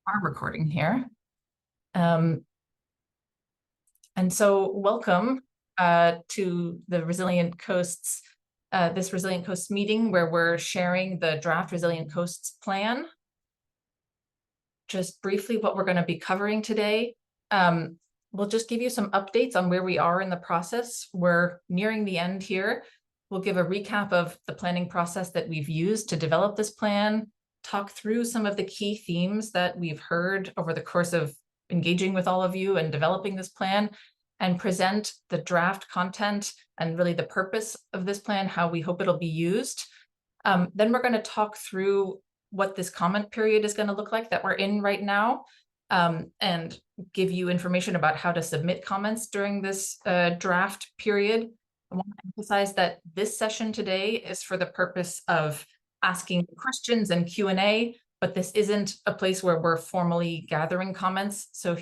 Are recording here. Um, and so welcome to the Resilient Coasts, this Resilient Coasts meeting where we're sharing the draft Resilient Coasts Plan. Just briefly what we're going to be covering today. We'll just give you some updates on where we are in the process. We're nearing the end here. We'll give a recap of the planning process that we've used to develop this plan, talk through some of the key themes that we've heard over the course of engaging with all of you and developing this plan, and present the draft content and really the purpose of this plan, how we hope it'll be used. Then we're going to talk through what this comment period is going to look like that we're in right now, and give you information about how to submit comments during this draft period. I want to emphasize that this session today is for the purpose of asking questions and Q&A, but this isn't a place where we're formally gathering comments. So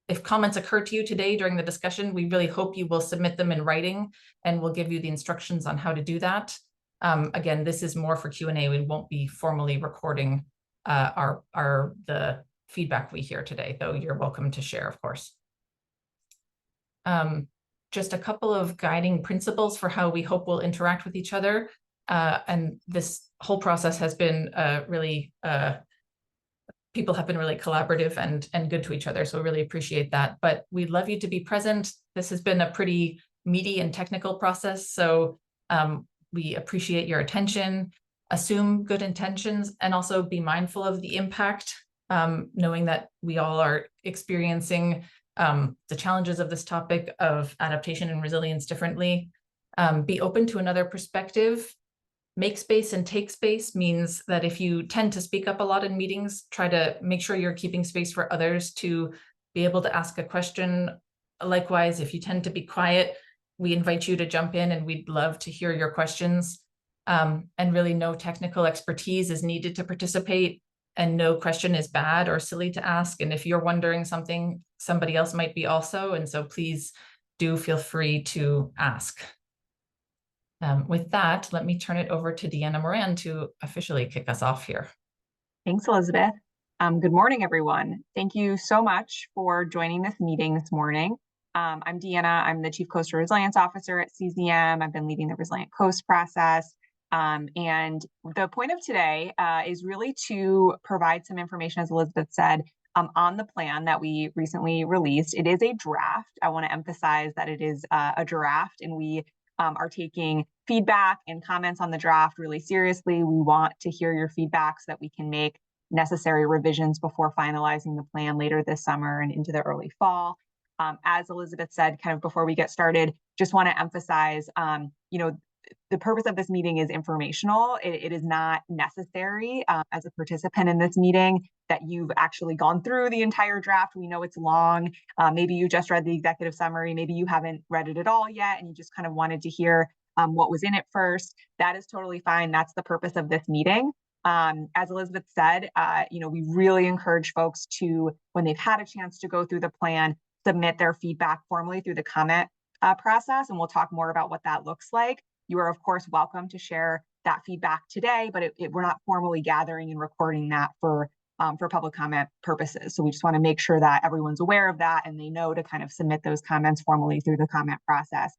if comments occur to you today during the discussion, we really hope you will submit them in writing, and we'll give you the instructions on how to do that. Again, this is more for Q&A. We won't be formally recording the feedback we hear today, though you're welcome to share, of course. Just a couple of guiding principles for how we hope we'll interact with each other. And this whole process has been people have been really collaborative and good to each other, so we really appreciate that. But we'd love you to be present. This has been a pretty meaty and technical process, so we appreciate your attention, assume good intentions, and also be mindful of the impact, knowing that we all are experiencing the challenges of this topic of adaptation and resilience differently. Be open to another perspective. Make space and take space means that if you tend to speak up a lot in meetings, try to make sure you're keeping space for others to be able to ask a question. Likewise, if you tend to be quiet, we invite you to jump in, and we'd love to hear your questions. And really no technical expertise is needed to participate, and no question is bad or silly to ask. And if you're wondering something, somebody else might be also, and so please do feel free to ask. With that, let me turn it over to Deanna Moran to officially kick us off here. Thanks, Elizabeth. Good morning, everyone. Thank you so much for joining this meeting this morning. I'm Deanna. I'm the Chief Coastal Resilience Officer at CZM. I've been leading the Resilient Coast process. And the point of today is really to provide some information, as Elizabeth said, on the plan that we recently released. It is a draft. I want to emphasize that it is a draft, and we are taking feedback and comments on the draft really seriously. We want to hear your feedback so that we can make necessary revisions before finalizing the plan later this summer and into the early fall. As Elizabeth said, kind of before we get started, just want to emphasize, the purpose of this meeting is informational. It is not necessary as a participant in this meeting that you've actually gone through the entire draft. We know it's long. Maybe you just read the executive summary. Maybe you haven't read it at all yet, and you just kind of wanted to hear what was in it first. That is totally fine. That's the purpose of this meeting. As Elizabeth said, we really encourage folks to, when they've had a chance to go through the plan, submit their feedback formally through the comment process, and we'll talk more about what that looks like. You are, of course, welcome to share that feedback today, but we're not formally gathering and recording that for public comment purposes. So we just want to make sure that everyone's aware of that and they know to kind of submit those comments formally through the comment process.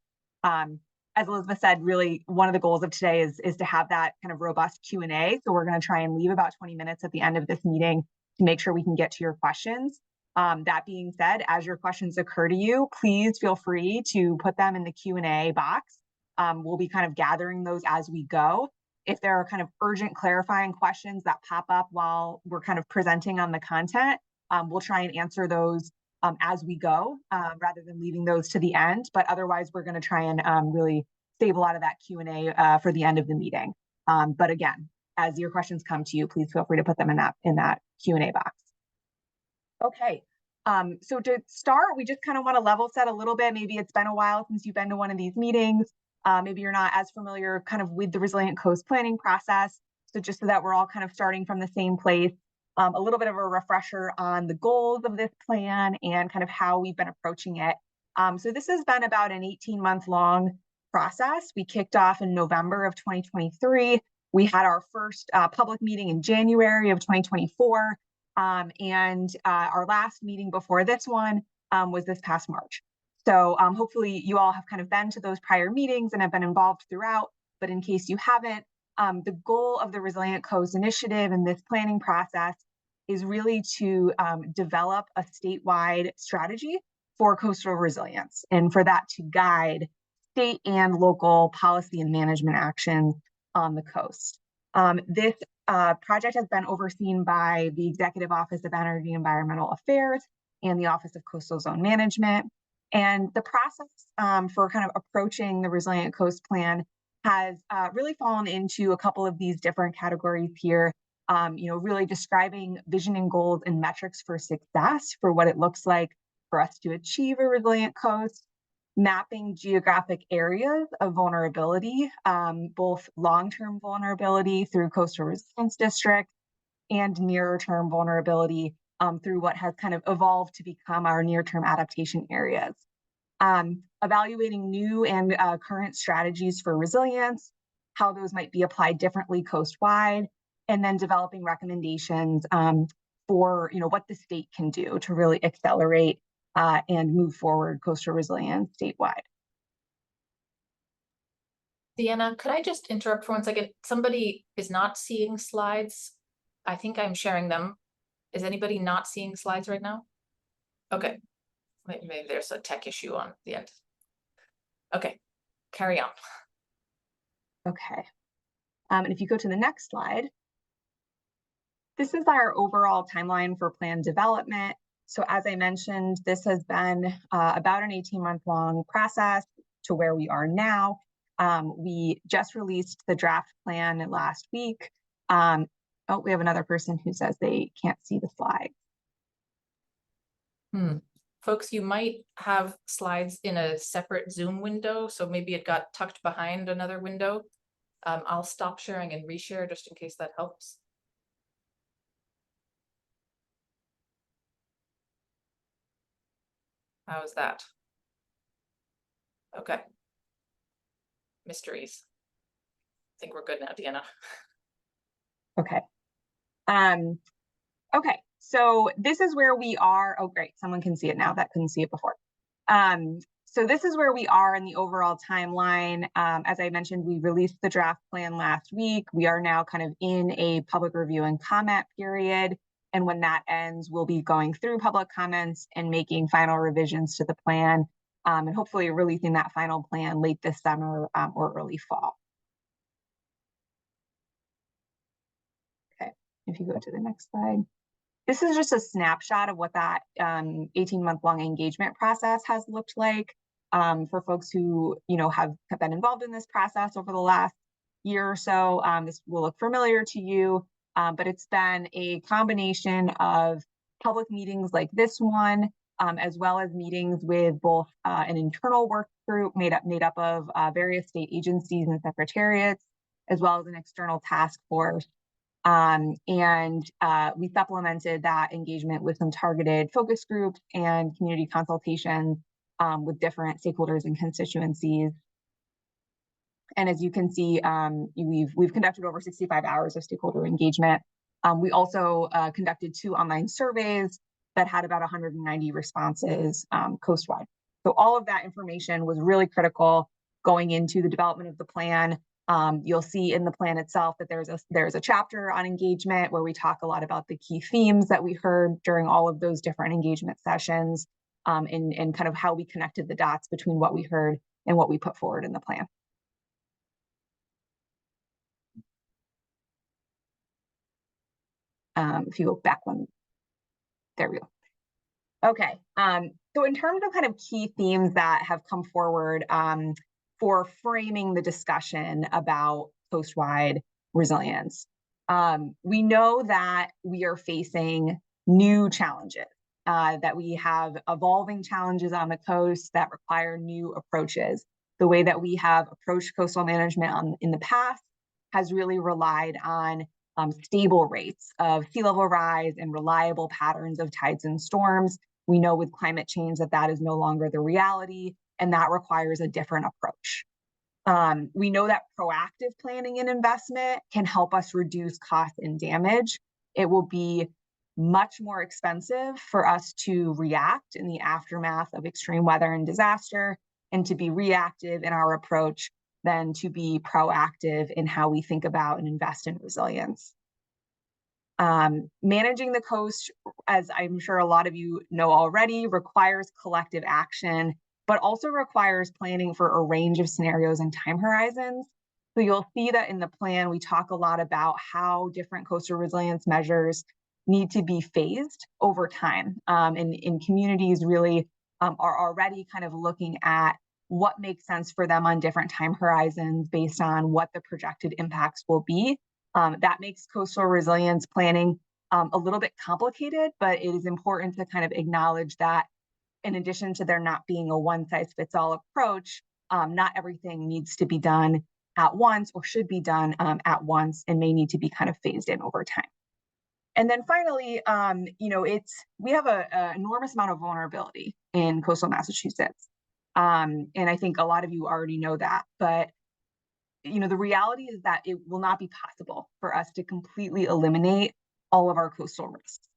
As Elizabeth said, really one of the goals of today is to have that kind of robust Q&A. So we're going to try and leave about 20 minutes at the end of this meeting to make sure we can get to your questions. That being said, as your questions occur to you, please feel free to put them in the Q&A box. We'll be kind of gathering those as we go. If there are kind of urgent clarifying questions that pop up while we're kind of presenting on the content, we'll try and answer those as we go, rather than leaving those to the end. But otherwise, we're going to try and really save a lot of that Q&A for the end of the meeting. But again, as your questions come to you, please feel free to put them in that Q&A box. Okay. So to start, we just kind of want to level set a little bit. Maybe it's been a while since you've been to one of these meetings. Maybe you're not as familiar kind of with the Resilient Coast planning process. So just so that we're all kind of starting from the same place, a little bit of a refresher on the goals of this plan and kind of how we've been approaching it. So this has been about an 18-month long process. We kicked off in November of 2023. We had our first public meeting in January of 2024. Our last meeting before this one was this past March. So hopefully you all have kind of been to those prior meetings and have been involved throughout, but in case you haven't, the goal of the Resilient Coast Initiative and this planning process is really to develop a statewide strategy for coastal resilience, and for that to guide state and local policy and management actions on the coast. This project has been overseen by the Executive Office of Energy and Environmental Affairs and the Office of Coastal Zone Management. And the process for kind of approaching the Resilient Coast Plan has really fallen into a couple of these different categories here. Really describing vision and goals and metrics for success for what it looks like for us to achieve a resilient coast, mapping geographic areas of vulnerability, both long-term vulnerability through coastal resilience districts and near-term vulnerability through what has kind of evolved to become our near-term adaptation areas. Evaluating new and current strategies for resilience, how those might be applied differently coast-wide, and then developing recommendations for what the state can do to really accelerate and move forward coastal resilience statewide. Deanna, could I just interrupt for 1 second? Somebody is not seeing slides. I think I'm sharing them. Is anybody not seeing slides right now? Okay. Maybe there's a tech issue on the end. Okay, carry on. Okay. And if you go to the next slide, this is our overall timeline for plan development. So as I mentioned, this has been about an 18-month long process to where we are now. We just released the draft plan last week. Oh, we have another person who says they can't see the slide. Folks, you might have slides in a separate Zoom window, so maybe it got tucked behind another window. I'll stop sharing and reshare just in case that helps. How is that? Okay. Mysteries. I think we're good now, Deanna. Okay. Okay, so this is where we are. Oh, great. Someone can see it now that couldn't see it before. So this is where we are in the overall timeline. As I mentioned, we released the draft plan last week. We are now kind of in a public review and comment period. And when that ends, we'll be going through public comments and making final revisions to the plan, and hopefully releasing that final plan late this summer or early fall. Okay, if you go to the next slide. This is just a snapshot of what that 18-month-long engagement process has looked like for folks who have been involved in this process over the last year or so. This will look familiar to you, but it's been a combination of public meetings like this one, as well as meetings with both an internal work group made up of various state agencies and secretariats, as well as an external task force. We supplemented that engagement with some targeted focus groups and community consultations with different stakeholders and constituencies. And as you can see, we've conducted over 65 hours of stakeholder engagement. We also conducted 2 online surveys that had about 190 responses coastwide. So all of that information was really critical going into the development of the plan. You'll see in the plan itself that there's a chapter on engagement where we talk a lot about the key themes that we heard during all of those different engagement sessions, and kind of how we connected the dots between what we heard and what we put forward in the plan. If you go back one, there we go. Okay, so in terms of kind of key themes that have come forward for framing the discussion about coastwide resilience, we know that we are facing new challenges, that we have evolving challenges on the coast that require new approaches. The way that we have approached coastal management in the past has really relied on stable rates of sea level rise and reliable patterns of tides and storms. We know with climate change that is no longer the reality, and that requires a different approach. We know that proactive planning and investment can help us reduce cost and damage. It will be much more expensive for us to react in the aftermath of extreme weather and disaster, and to be reactive in our approach than to be proactive in how we think about and invest in resilience. Managing the coast, as I'm sure a lot of you know already, requires collective action, but also requires planning for a range of scenarios and time horizons. So you'll see that in the plan, we talk a lot about how different coastal resilience measures need to be phased over time. And communities really are already kind of looking at what makes sense for them on different time horizons based on what the projected impacts will be. That makes coastal resilience planning a little bit complicated, but it is important to kind of acknowledge that in addition to there not being a one-size-fits-all approach, not everything needs to be done at once or should be done at once, and may need to be kind of phased in over time. And then finally, we have an enormous amount of vulnerability in coastal Massachusetts. And I think a lot of you already know that, but the reality is that it will not be possible for us to completely eliminate all of our coastal risks.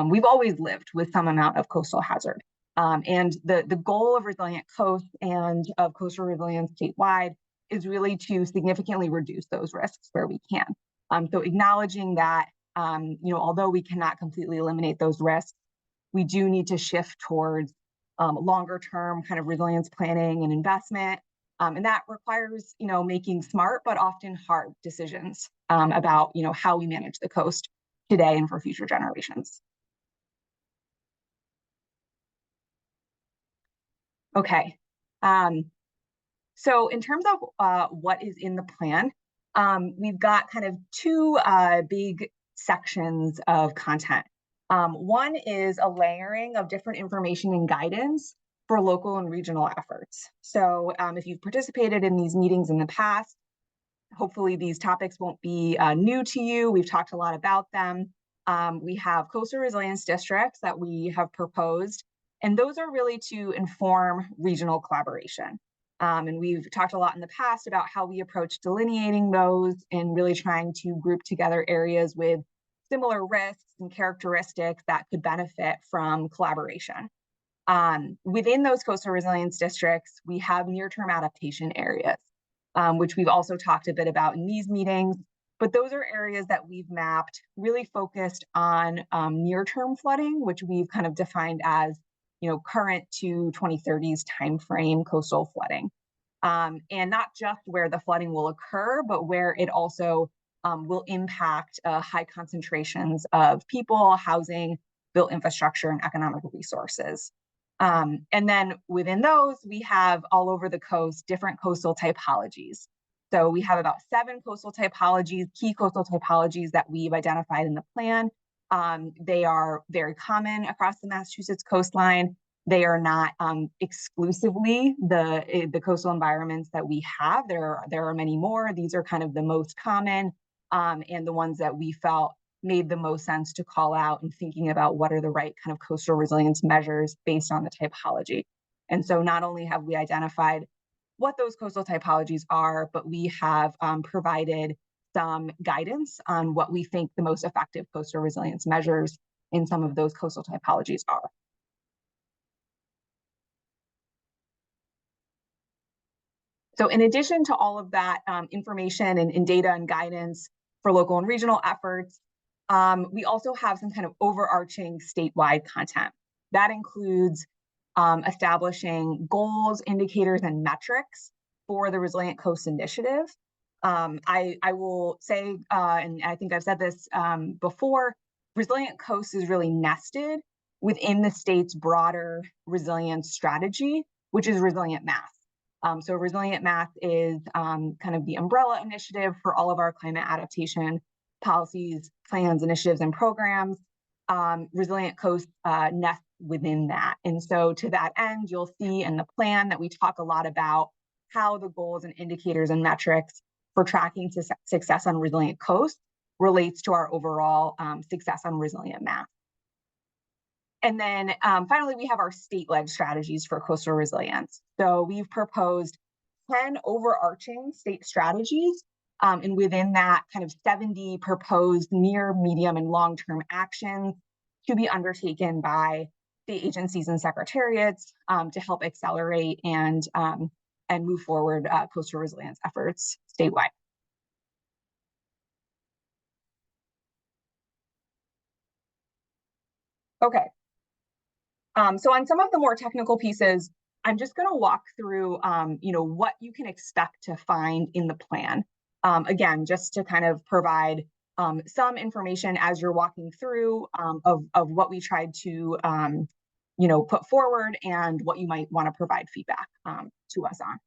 We've always lived with some amount of coastal hazard. And the goal of Resilient Coast and of coastal resilience statewide is really to significantly reduce those risks where we can. So acknowledging that, although we cannot completely eliminate those risks, we do need to shift towards longer term kind of resilience planning and investment. And that requires, making smart but often hard decisions about, how we manage the coast today and for future generations. Okay. So in terms of what is in the plan, we've got kind of two big sections of content. One is a layering of different information and guidance for local and regional efforts. So if you've participated in these meetings in the past, hopefully these topics won't be new to you. We've talked a lot about them. We have coastal resilience districts that we have proposed, and those are really to inform regional collaboration. And we've talked a lot in the past about how we approach delineating those and really trying to group together areas with similar risks and characteristics that could benefit from collaboration. Within those coastal resilience districts, we have near-term adaptation areas, which we've also talked a bit about in these meetings. But those are areas that we've mapped really focused on near-term flooding, which we've kind of defined as current to 2030s timeframe coastal flooding. And not just where the flooding will occur, but where it also will impact high concentrations of people, housing, built infrastructure, and economic resources. And then within those, we have all over the coast different coastal typologies. So we have about 7 coastal typologies, key coastal typologies that we've identified in the plan. They are very common across the Massachusetts coastline. They are not exclusively the coastal environments that we have. There are many more. These are kind of the most common and the ones that we felt made the most sense to call out and thinking about what are the right kind of coastal resilience measures based on the typology. And so not only have we identified what those coastal typologies are, but we have provided some guidance on what we think the most effective coastal resilience measures in some of those coastal typologies are. So in addition to all of that information and data and guidance for local and regional efforts, we also have some kind of overarching statewide content. That includes establishing goals, indicators, and metrics for the Resilient Coast Initiative. I will say, and I think I've said this before, Resilient Coast is really nested within the state's broader resilience strategy, which is Resilient Mass. So Resilient Mass is kind of the umbrella initiative for all of our climate adaptation policies, plans, initiatives, and programs. Resilient Coast nests within that. And so to that end, you'll see in the plan that we talk a lot about how the goals and indicators and metrics for tracking success on Resilient Coast relates to our overall success on Resilient Mass. And then finally, we have our state-led strategies for coastal resilience. So we've proposed 10 overarching state strategies, and within that kind of 70 proposed near, medium, and long-term actions to be undertaken by the agencies and secretariats to help accelerate and move forward coastal resilience efforts statewide. Okay. So on some of the more technical pieces, I'm just going to walk through, what you can expect to find in the plan. Again, just to kind of provide some information as you're walking through of what we tried to, put forward and what you might want to provide feedback to us on.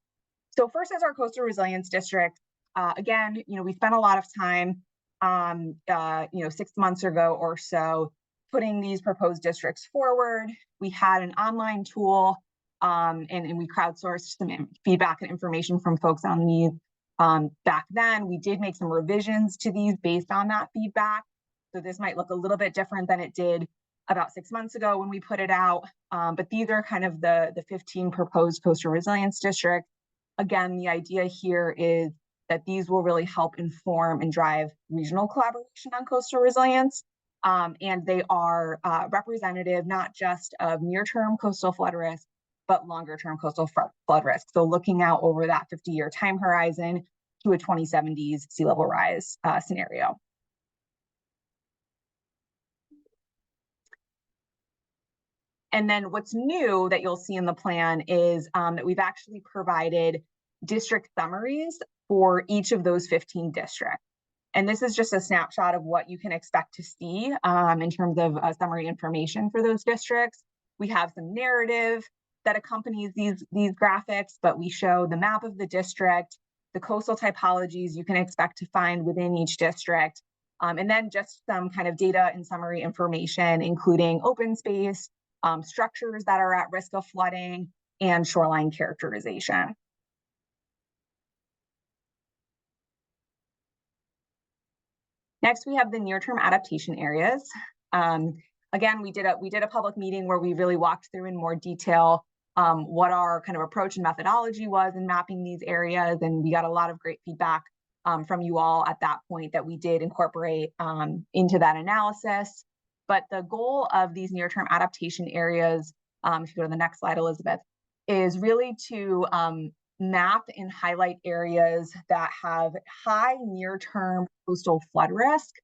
So first, as our Coastal Resilience District, again, we spent a lot of time, 6 months ago or so, putting these proposed districts forward. We had an online tool, and we crowdsourced some feedback and information from folks on these. Back then, we did make some revisions to these based on that feedback. So this might look a little bit different than it did about 6 months ago when we put it out. But these are kind of the 15 proposed coastal resilience districts. Again, the idea here is that these will really help inform and drive regional collaboration on coastal resilience. And they are representative not just of near-term coastal flood risk, but longer-term coastal flood risk. So looking out over that 50-year time horizon to a 2070s sea level rise scenario. And then what's new that you'll see in the plan is that we've actually provided district summaries for each of those 15 districts. And this is just a snapshot of what you can expect to see in terms of summary information for those districts. We have some narrative that accompanies these graphics, but we show the map of the district, the coastal typologies you can expect to find within each district, and then just some kind of data and summary information, including open space, structures that are at risk of flooding, and shoreline characterization. Next, we have the near-term adaptation areas. Again, we did a public meeting where we really walked through in more detail what our kind of approach and methodology was in mapping these areas, and we got a lot of great feedback from you all at that point that we did incorporate into that analysis. But the goal of these near-term adaptation areas, if you go to the next slide, Elizabeth, is really to map and highlight areas that have high near-term coastal flood risk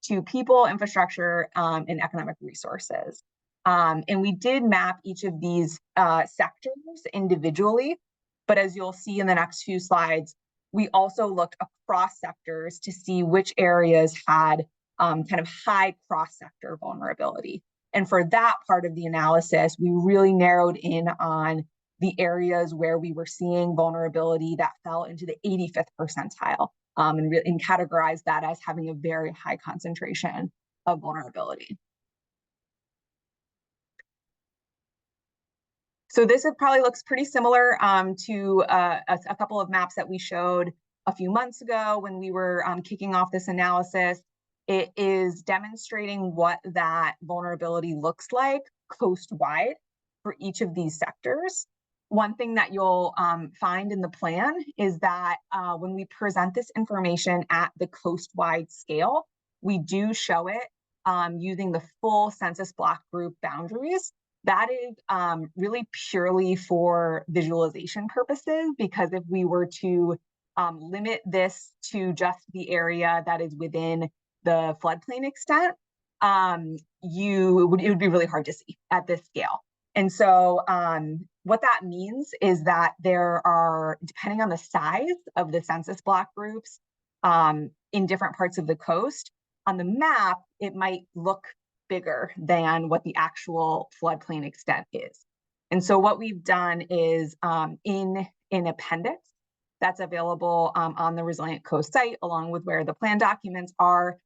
to people, infrastructure, and economic resources. And we did map each of these sectors individually, but as you'll see in the next few slides, we also looked across sectors to see which areas had kind of high cross-sector vulnerability. And for that part of the analysis, we really narrowed in on the areas where we were seeing vulnerability that fell into the 85th percentile and categorized that as having a very high concentration of vulnerability. So this probably looks pretty similar to a couple of maps that we showed a few months ago when we were kicking off this analysis. It is demonstrating what that vulnerability looks like coast-wide for each of these sectors. One thing that you'll find in the plan is that when we present this information at the coast-wide scale, we do show it using the full census block group boundaries. That is really purely for visualization purposes, because if we were to limit this to just the area that is within the floodplain extent, it would be really hard to see at this scale. And so what that means is that there are, depending on the size of the census block groups in different parts of the coast, on the map, it might look bigger than what the actual floodplain extent is. And so what we've done is in an appendix that's available on the Resilient Coast site, along with where the plan documents are,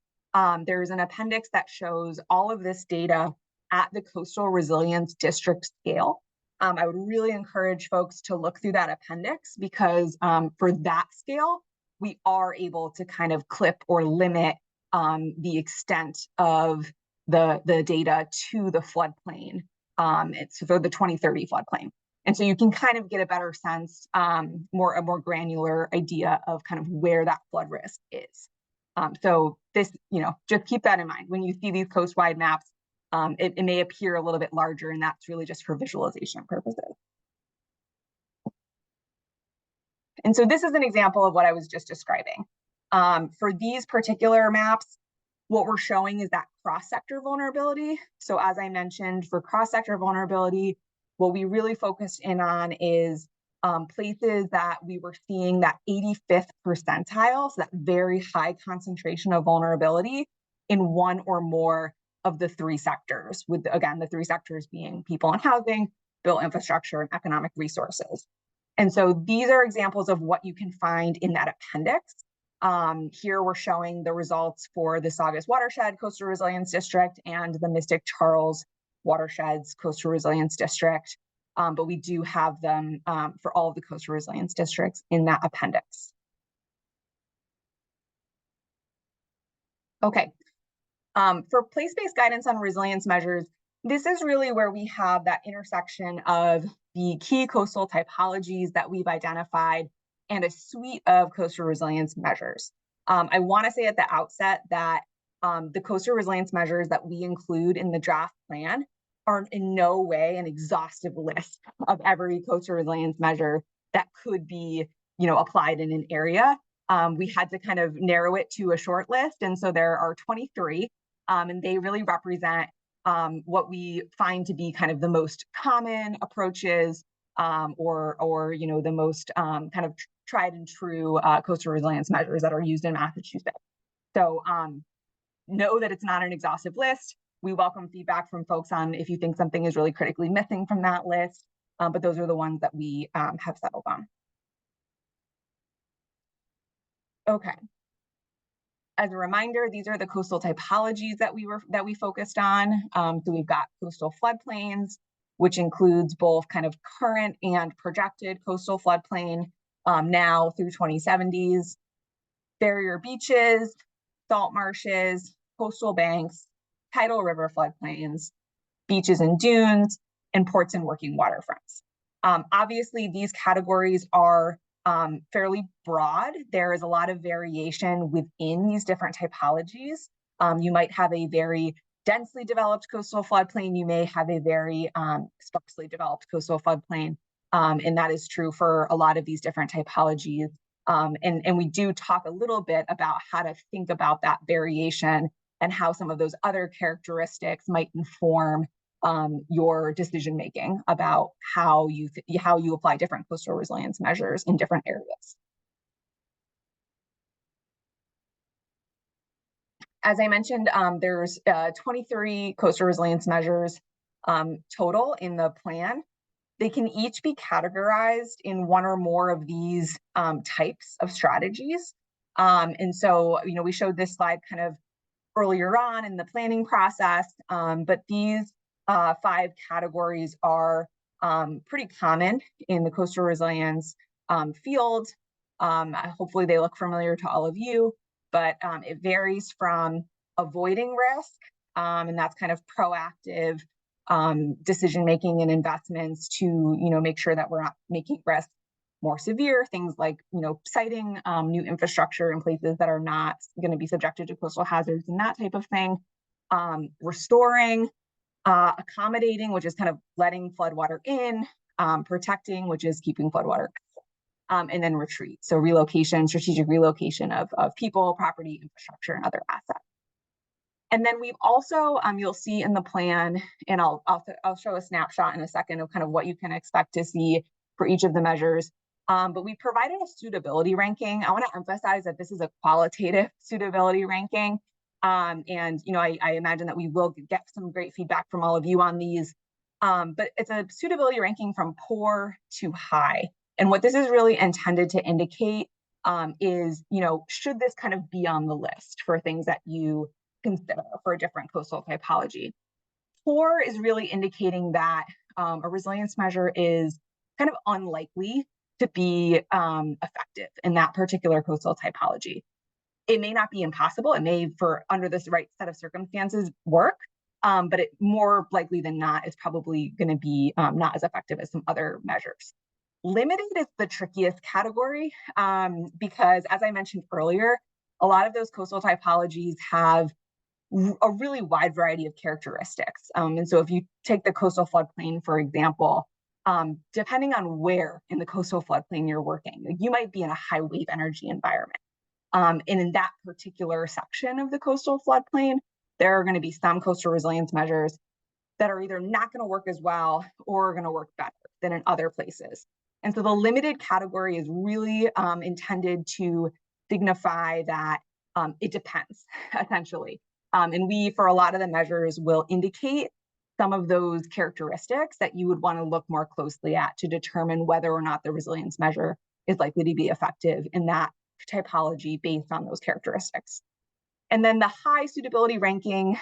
there's an appendix that shows all of this data at the Coastal Resilience District scale. I would really encourage folks to look through that appendix, because for that scale, we are able to kind of clip or limit the extent of the data to the floodplain. It's for the 2030 floodplain. And so you can kind of get a better sense, a more granular idea of kind of where that flood risk is. So this, just keep that in mind when you see these coast-wide maps. it may appear a little bit larger, and that's really just for visualization purposes. And so this is an example of what I was just describing. For these particular maps, what we're showing is that cross-sector vulnerability. So as I mentioned, for cross-sector vulnerability, what we really focused in on is places that we were seeing that 85th percentile, so that very high concentration of vulnerability in one or more of the three sectors, with, again, the three sectors being people and housing, built infrastructure, and economic resources. And so these are examples of what you can find in that appendix. Here we're showing the results for the Saugus Watershed Coastal Resilience District and the Mystic Charles Watersheds Coastal Resilience District. But we do have them for all of the coastal resilience districts in that appendix. Okay, for place-based guidance on resilience measures, this is really where we have that intersection of the key coastal typologies that we've identified and a suite of coastal resilience measures. I want to say at the outset that the coastal resilience measures that we include in the draft plan are in no way an exhaustive list of every coastal resilience measure that could be, applied in an area. We had to kind of narrow it to a short list, and so there are 23, and they really represent what we find to be kind of the most common approaches, or the most kind of tried and true coastal resilience measures that are used in Massachusetts. So know that it's not an exhaustive list. We welcome feedback from folks on if you think something is really critically missing from that list, but those are the ones that we have settled on. Okay. As a reminder, these are the coastal typologies that we focused on. So we've got coastal floodplains, which includes both kind of current and projected coastal floodplain now through 2070s, barrier beaches, salt marshes, coastal banks, tidal river floodplains, beaches and dunes, and ports and working waterfronts. Obviously, these categories are fairly broad. There is a lot of variation within these different typologies. You might have a very densely developed coastal floodplain. You may have a very sparsely developed coastal floodplain. And that is true for a lot of these different typologies. And we do talk a little bit about how to think about that variation and how some of those other characteristics might inform your decision making about how you apply different coastal resilience measures in different areas. As I mentioned, there's 23 coastal resilience measures total in the plan. They can each be categorized in one or more of these types of strategies. And so, we showed this slide kind of earlier on in the planning process, but these 5 categories are pretty common in the coastal resilience field. Hopefully they look familiar to all of you, but it varies from avoiding risk, and that's kind of proactive decision-making and investments to, make sure that we're not making risk more severe, things like, siting new infrastructure in places that are not going to be subjected to coastal hazards and that type of thing. Restoring, accommodating, which is kind of letting floodwater in, protecting, which is keeping floodwater, and then retreat. So relocation, strategic relocation of people, property, infrastructure, and other assets. And then we've also, you'll see in the plan, and I'll show a snapshot in a second of kind of what you can expect to see for each of the measures. But we provided a suitability ranking. I want to emphasize that this is a qualitative suitability ranking. And, I imagine that we will get some great feedback from all of you on these. But it's a suitability ranking from poor to high. And what this is really intended to indicate is, should this kind of be on the list for things that you consider for a different coastal typology? Poor is really indicating that a resilience measure is kind of unlikely to be effective in that particular coastal typology. It may not be impossible. It may, under this right set of circumstances, work, but it more likely than not is probably going to be not as effective as some other measures. Limited is the trickiest category because, as I mentioned earlier, a lot of those coastal typologies have a really wide variety of characteristics. And so if you take the coastal floodplain, for example, depending on where in the coastal floodplain you're working, you might be in a high wave energy environment. And in that particular section of the coastal floodplain, there are going to be some coastal resilience measures that are either not going to work as well or are going to work better than in other places. And so the limited category is really intended to signify that it depends, essentially. And we, for a lot of the measures, will indicate some of those characteristics that you would want to look more closely at to determine whether or not the resilience measure is likely to be effective in that typology based on those characteristics. And then the high suitability ranking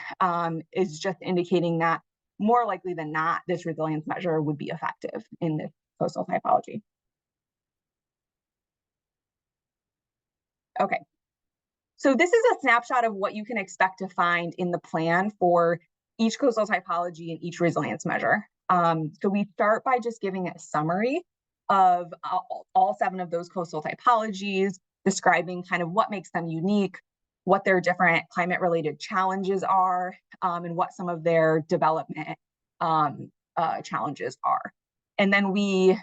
is just indicating that more likely than not, this resilience measure would be effective in this coastal typology. Okay, so this is a snapshot of what you can expect to find in the plan for each coastal typology and each resilience measure. So we start by just giving a summary of all 7 of those coastal typologies, describing kind of what makes them unique, what their different climate-related challenges are, and what some of their development challenges are. And then we,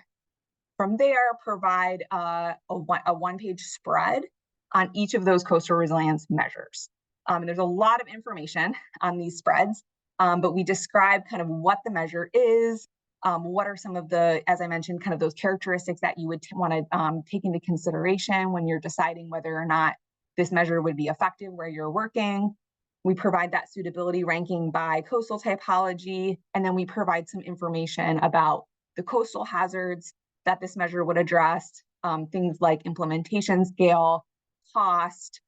from there, provide a one-page spread on each of those coastal resilience measures. There's a lot of information on these spreads, but we describe kind of what the measure is, what are some of the, as I mentioned, kind of those characteristics that you would want to take into consideration when you're deciding whether or not this measure would be effective where you're working. We provide that suitability ranking by coastal typology, and then we provide some information about the coastal hazards that this measure would address, things like implementation scale, cost,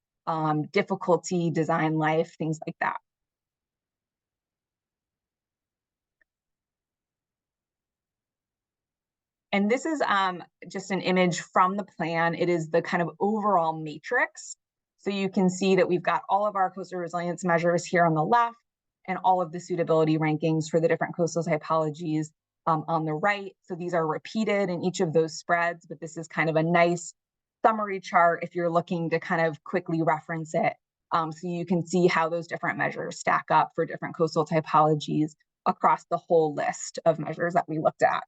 difficulty, design life, things like that. And this is just an image from the plan. It is the kind of overall matrix. So you can see that we've got all of our coastal resilience measures here on the left and all of the suitability rankings for the different coastal typologies on the right. So these are repeated in each of those spreads, but this is kind of a nice summary chart if you're looking to kind of quickly reference it. So you can see how those different measures stack up for different coastal typologies across the whole list of measures that we looked at.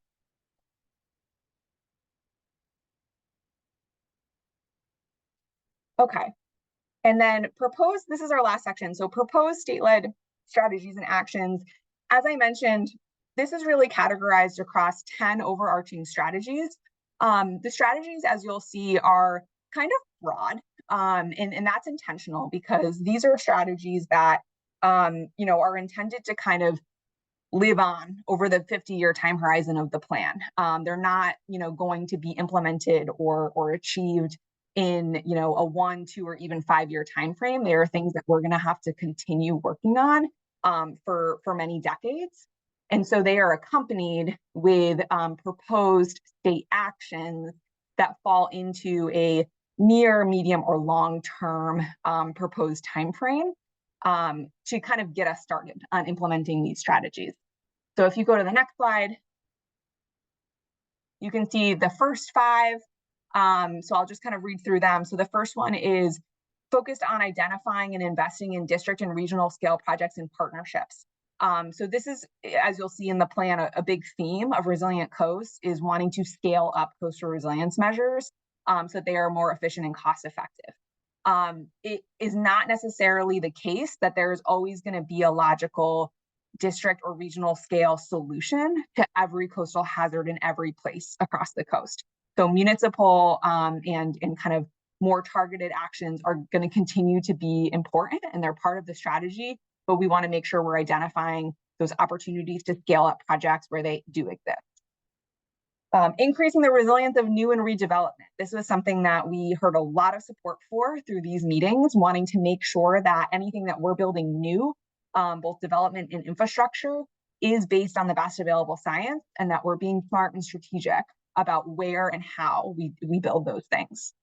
Okay, and then proposed, this is our last section. So proposed state-led strategies and actions. As I mentioned, this is really categorized across 10 overarching strategies. The strategies, as you'll see, are kind of broad, and that's intentional because these are strategies that are intended to kind of live on over the 50-year time horizon of the plan. They're not, going to be implemented or achieved in, a 1, 2, or even 5-year time frame. They are things that we're going to have to continue working on for many decades. And so they are accompanied with proposed state actions that fall into a near, medium, or long-term proposed time frame to kind of get us started on implementing these strategies. So if you go to the next slide, you can see the first 5. So I'll just kind of read through them. So the first one is focused on identifying and investing in district and regional scale projects and partnerships. So this is, as you'll see in the plan, a big theme of Resilient Coasts is wanting to scale up coastal resilience measures so that they are more efficient and cost effective. It is not necessarily the case that there is always going to be a logical district or regional scale solution to every coastal hazard in every place across the coast. So municipal and kind of more targeted actions are going to continue to be important, and they're part of the strategy, but we want to make sure we're identifying those opportunities to scale up projects where they do exist. Increasing the resilience of new and redevelopment. This was something that we heard a lot of support for through these meetings, wanting to make sure that anything that we're building new, both development and infrastructure, is based on the best available science, and that we're being smart and strategic about where and how we build those things.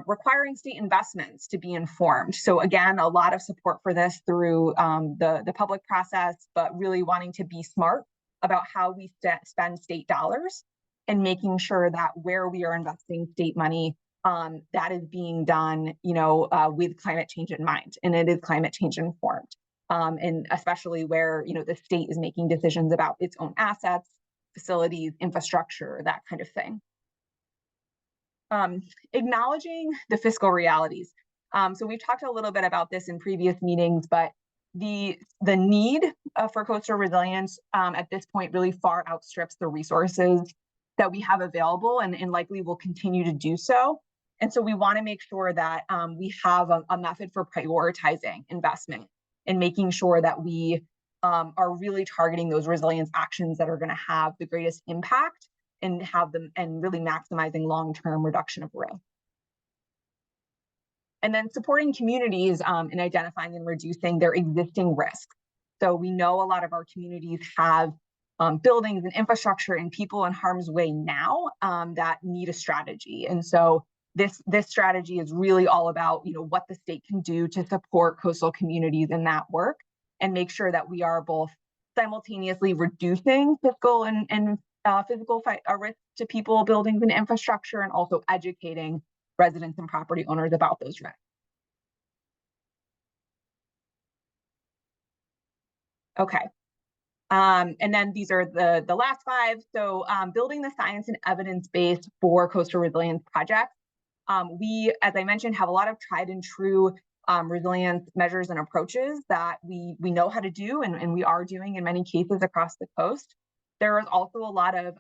Requiring state investments to be informed. So again, a lot of support for this through the public process, but really wanting to be smart about how we spend state dollars and making sure that where we are investing state money that is being done, with climate change in mind, and it is climate change informed. And especially where, the state is making decisions about its own assets, facilities, infrastructure, that kind of thing. Acknowledging the fiscal realities. So we've talked a little bit about this in previous meetings, but the need for coastal resilience at this point really far outstrips the resources that we have available, and likely will continue to do so. And so we want to make sure that we have a method for prioritizing investment and making sure that we are really targeting those resilience actions that are going to have the greatest impact and have them and really maximizing long-term reduction of risk. And then supporting communities in identifying and reducing their existing risks. So we know a lot of our communities have buildings and infrastructure and people in harm's way now that need a strategy. And so this strategy is really all about what the state can do to support coastal communities in that work and make sure that we are both simultaneously reducing fiscal and physical risk to people, buildings, and infrastructure, and also educating residents and property owners about those risks. Okay. And then these are the last five. So building the science and evidence base for coastal resilience projects. We, as I mentioned, have a lot of tried and true resilience measures and approaches that we know how to do, and we are doing in many cases across the coast. There is also a lot of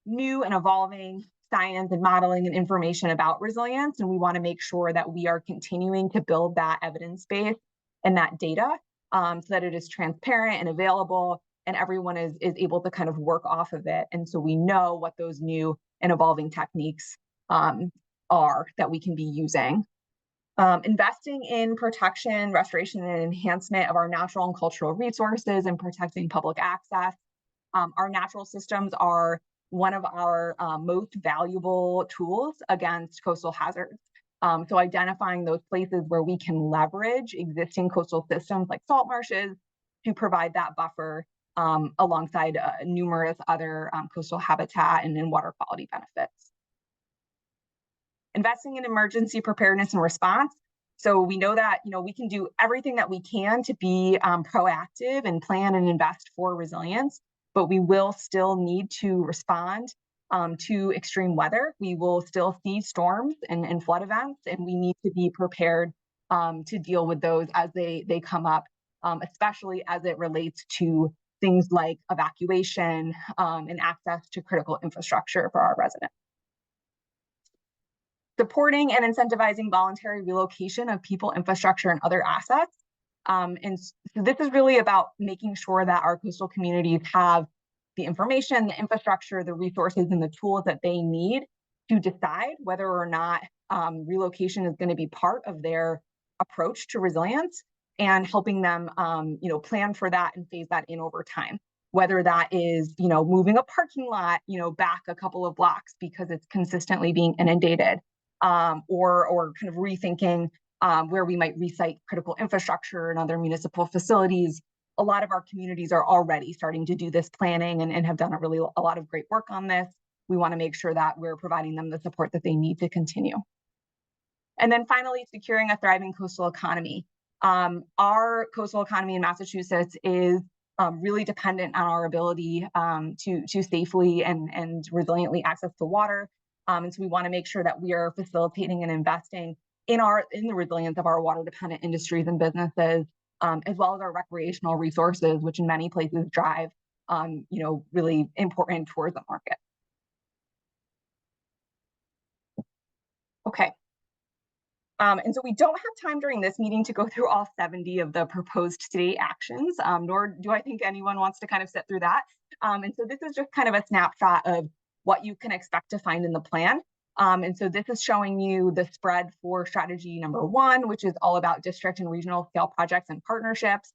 new and evolving science and modeling and information about resilience, and we want to make sure that we are continuing to build that evidence base and that data so that it is transparent and available, and everyone is able to kind of work off of it. And so we know what those new and evolving techniques are that we can be using. Investing in protection, restoration, and enhancement of our natural and cultural resources and protecting public access. Our natural systems are one of our most valuable tools against coastal hazards. So identifying those places where we can leverage existing coastal systems like salt marshes to provide that buffer alongside numerous other coastal habitat and water quality benefits. Investing in emergency preparedness and response. So we know that we can do everything that we can to be proactive and plan and invest for resilience, but we will still need to respond to extreme weather. We will still see storms and flood events, and we need to be prepared to deal with those as they come up, especially as it relates to things like evacuation and access to critical infrastructure for our residents. Supporting and incentivizing voluntary relocation of people, infrastructure, and other assets. And so this is really about making sure that our coastal communities have the information, the infrastructure, the resources, and the tools that they need to decide whether or not relocation is going to be part of their approach to resilience, and helping them plan for that and phase that in over time. Whether that is moving a parking lot back a couple of blocks because it's consistently being inundated, or kind of rethinking where we might resite critical infrastructure and other municipal facilities. A lot of our communities are already starting to do this planning and have done a lot of great work on this. We want to make sure that we're providing them the support that they need to continue. And then finally, securing a thriving coastal economy. Our coastal economy in Massachusetts is really dependent on our ability to safely and resiliently access the water. And so we want to make sure that we are facilitating and investing in the resilience of our water dependent industries and businesses, as well as our recreational resources, which in many places drive really important tourism market. Okay. And so we don't have time during this meeting to go through all 70 of the proposed state actions, nor do I think anyone wants to kind of sit through that. And so this is just kind of a snapshot of what you can expect to find in the plan. And so this is showing you the spread for strategy number 1, which is all about district and regional scale projects and partnerships.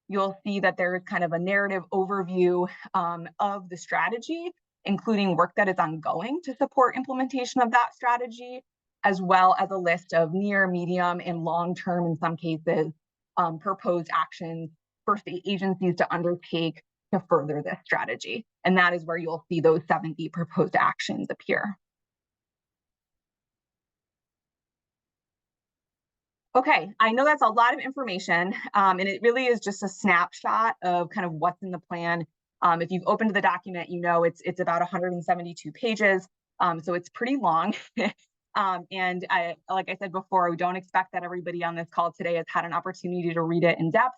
You'll see that there is kind of a narrative overview of the strategy, including work that is ongoing to support implementation of that strategy, as well as a list of near, medium, and long-term, in some cases, proposed actions for state agencies to undertake to further this strategy. And that is where you'll see those 70 proposed actions appear. Okay, I know that's a lot of information, and it really is just a snapshot of kind of what's in the plan. If you've opened the document, you know it's about 172 pages, so it's pretty long. And like I said before, we don't expect that everybody on this call today has had an opportunity to read it in depth.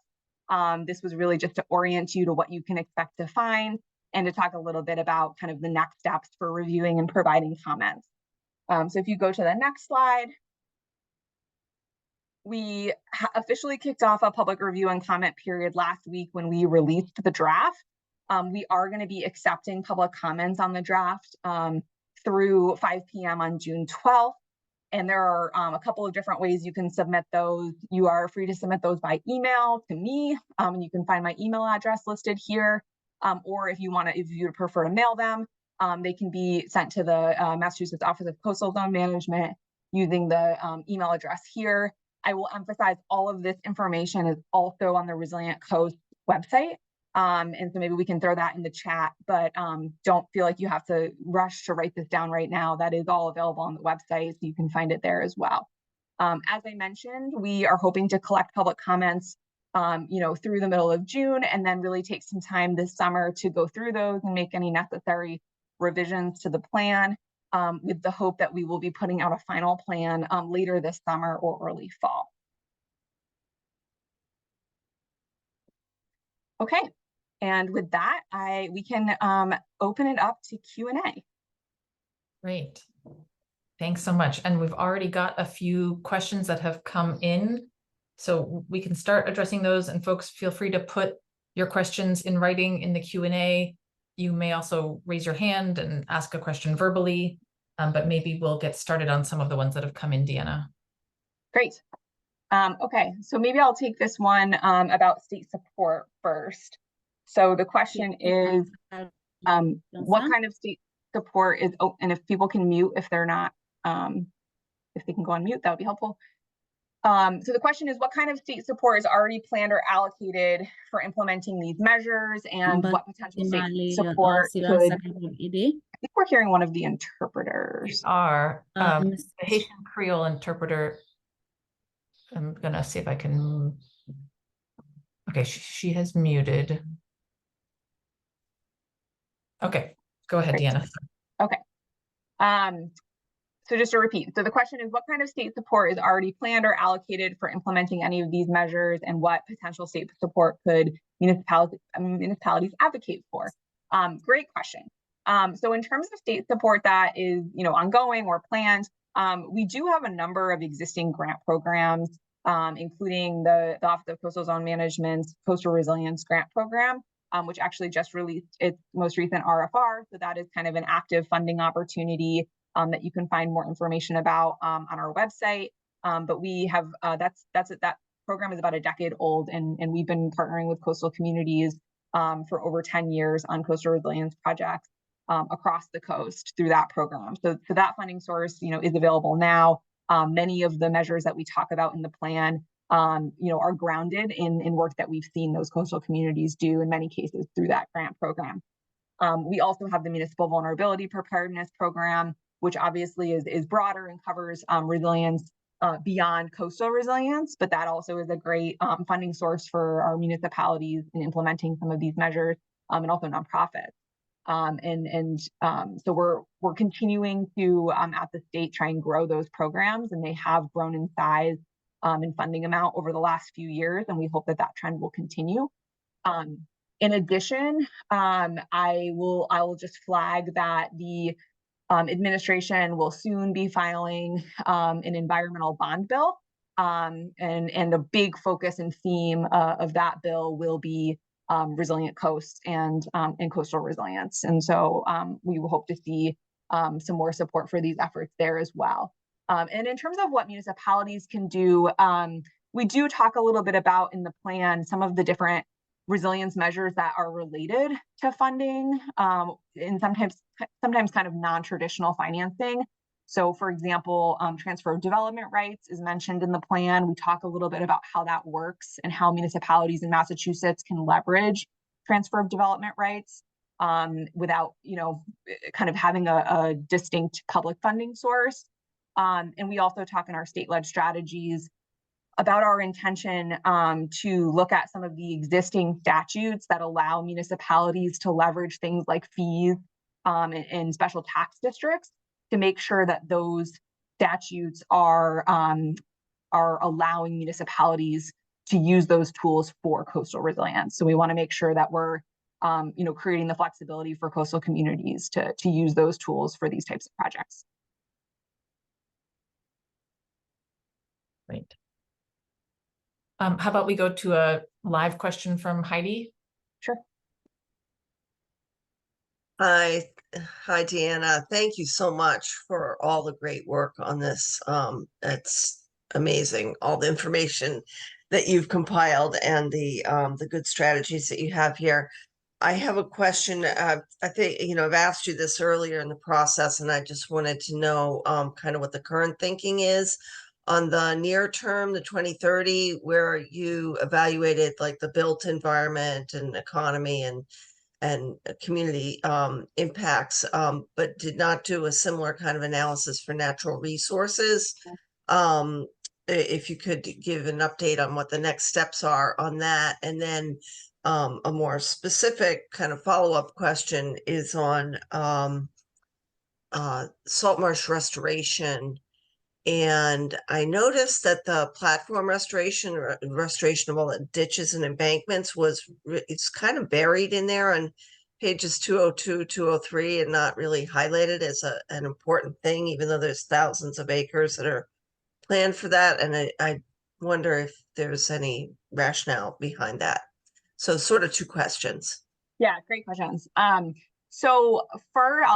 This was really just to orient you to what you can expect to find and to talk a little bit about kind of the next steps for reviewing and providing comments. So if you go to the next slide, we officially kicked off a public review and comment period last week when we released the draft. We are going to be accepting public comments on the draft through 5 p.m. on June 12th. And there are a couple of different ways you can submit those. You are free to submit those by email to me, and you can find my email address listed here. Or if you prefer to mail them, they can be sent to the Massachusetts Office of Coastal Zone Management using the email address here. I will emphasize all of this information is also on the Resilient Coast website. And so maybe we can throw that in the chat, but don't feel like you have to rush to write this down right now. That is all available on the website, so you can find it there as well. As I mentioned, we are hoping to collect public comments through the middle of June, and then really take some time this summer to go through those and make any necessary revisions to the plan, with the hope that we will be putting out a final plan later this summer or early fall. Okay, and with that, we can open it up to Q&A. Great. Thanks so much. And we've already got a few questions that have come in, so we can start addressing those, and folks feel free to put your questions in writing in the Q&A. You may also raise your hand and ask a question verbally, but maybe we'll get started on some of the ones that have come in, Deanna. Great. Okay, so maybe I'll take this one about state support first. So the question is, what kind of state support is, and if people can mute if they're not, if they can go on mute, that would be helpful. So the question is, what kind of state support is already planned or allocated for implementing these measures, and what potential state support could, I think we're hearing one of the interpreters. We are, the Haitian Creole interpreter. I'm gonna see if I can, okay, she has muted. Okay, go ahead, Great. Deanna. Okay. So just to repeat, so the question is, what kind of state support is already planned or allocated for implementing any of these measures, and what potential state support could municipalities advocate for? Great question. So in terms of state support that is, ongoing or planned, we do have a number of existing grant programs, including the Office of Coastal Zone Management's Coastal Resilience Grant Program, which actually just released its most recent RFR. So that is kind of an active funding opportunity that you can find more information about on our website. But we have, that program is about a decade old, and we've been partnering with coastal communities for over 10 years on coastal resilience projects across the coast through that program. So that funding source, is available now. Many of the measures that we talk about in the plan, are grounded in work that we've seen those coastal communities do in many cases through that grant program. We also have the Municipal Vulnerability Preparedness Program, which obviously is broader and covers resilience beyond coastal resilience, but that also is a great funding source for our municipalities in implementing some of these measures, and also nonprofits. So we're continuing to at the state try and grow those programs, and they have grown in size and funding amount over the last few years, and we hope that trend will continue. In addition, I will just flag that the administration will soon be filing an environmental bond bill, and the big focus and theme of that bill will be resilient coasts and coastal resilience. And so we will hope to see some more support for these efforts there as well. And in terms of what municipalities can do, we do talk a little bit about in the plan some of the different resilience measures that are related to funding, and sometimes kind of non-traditional financing. So for example, transfer of development rights is mentioned in the plan. We talk a little bit about how that works and how municipalities in Massachusetts can leverage transfer of development rights without, kind of having a distinct public funding source. And we also talk in our state-led strategies about our intention to look at some of the existing statutes that allow municipalities to leverage things like fees in special tax districts to make sure that those statutes are allowing municipalities to use those tools for coastal resilience. So we want to make sure that we're creating the flexibility for coastal communities to use those tools for these types of projects. Great. How about we go to a live question from Heidi? Sure. Hi, Deanna. Thank you so much for all the great work on this. It's amazing, all the information that you've compiled and the good strategies that you have here. I have a question. I think, I've asked you this earlier in the process, and I just wanted to know kind of what the current thinking is on the near term, the 2030, where you evaluated like the built environment and economy and community impacts, but did not do a similar kind of analysis for natural resources. If you could give an update on what the next steps are on that. And then a more specific kind of follow-up question is on salt marsh restoration. And I noticed that the platform restoration of all the ditches and embankments it's kind of buried in there on pages 202, 203, and not really highlighted as an important thing, even though there's thousands of acres that are planned for that. And I wonder if there's any rationale behind that. So sort of two questions. Yeah, great questions. I'll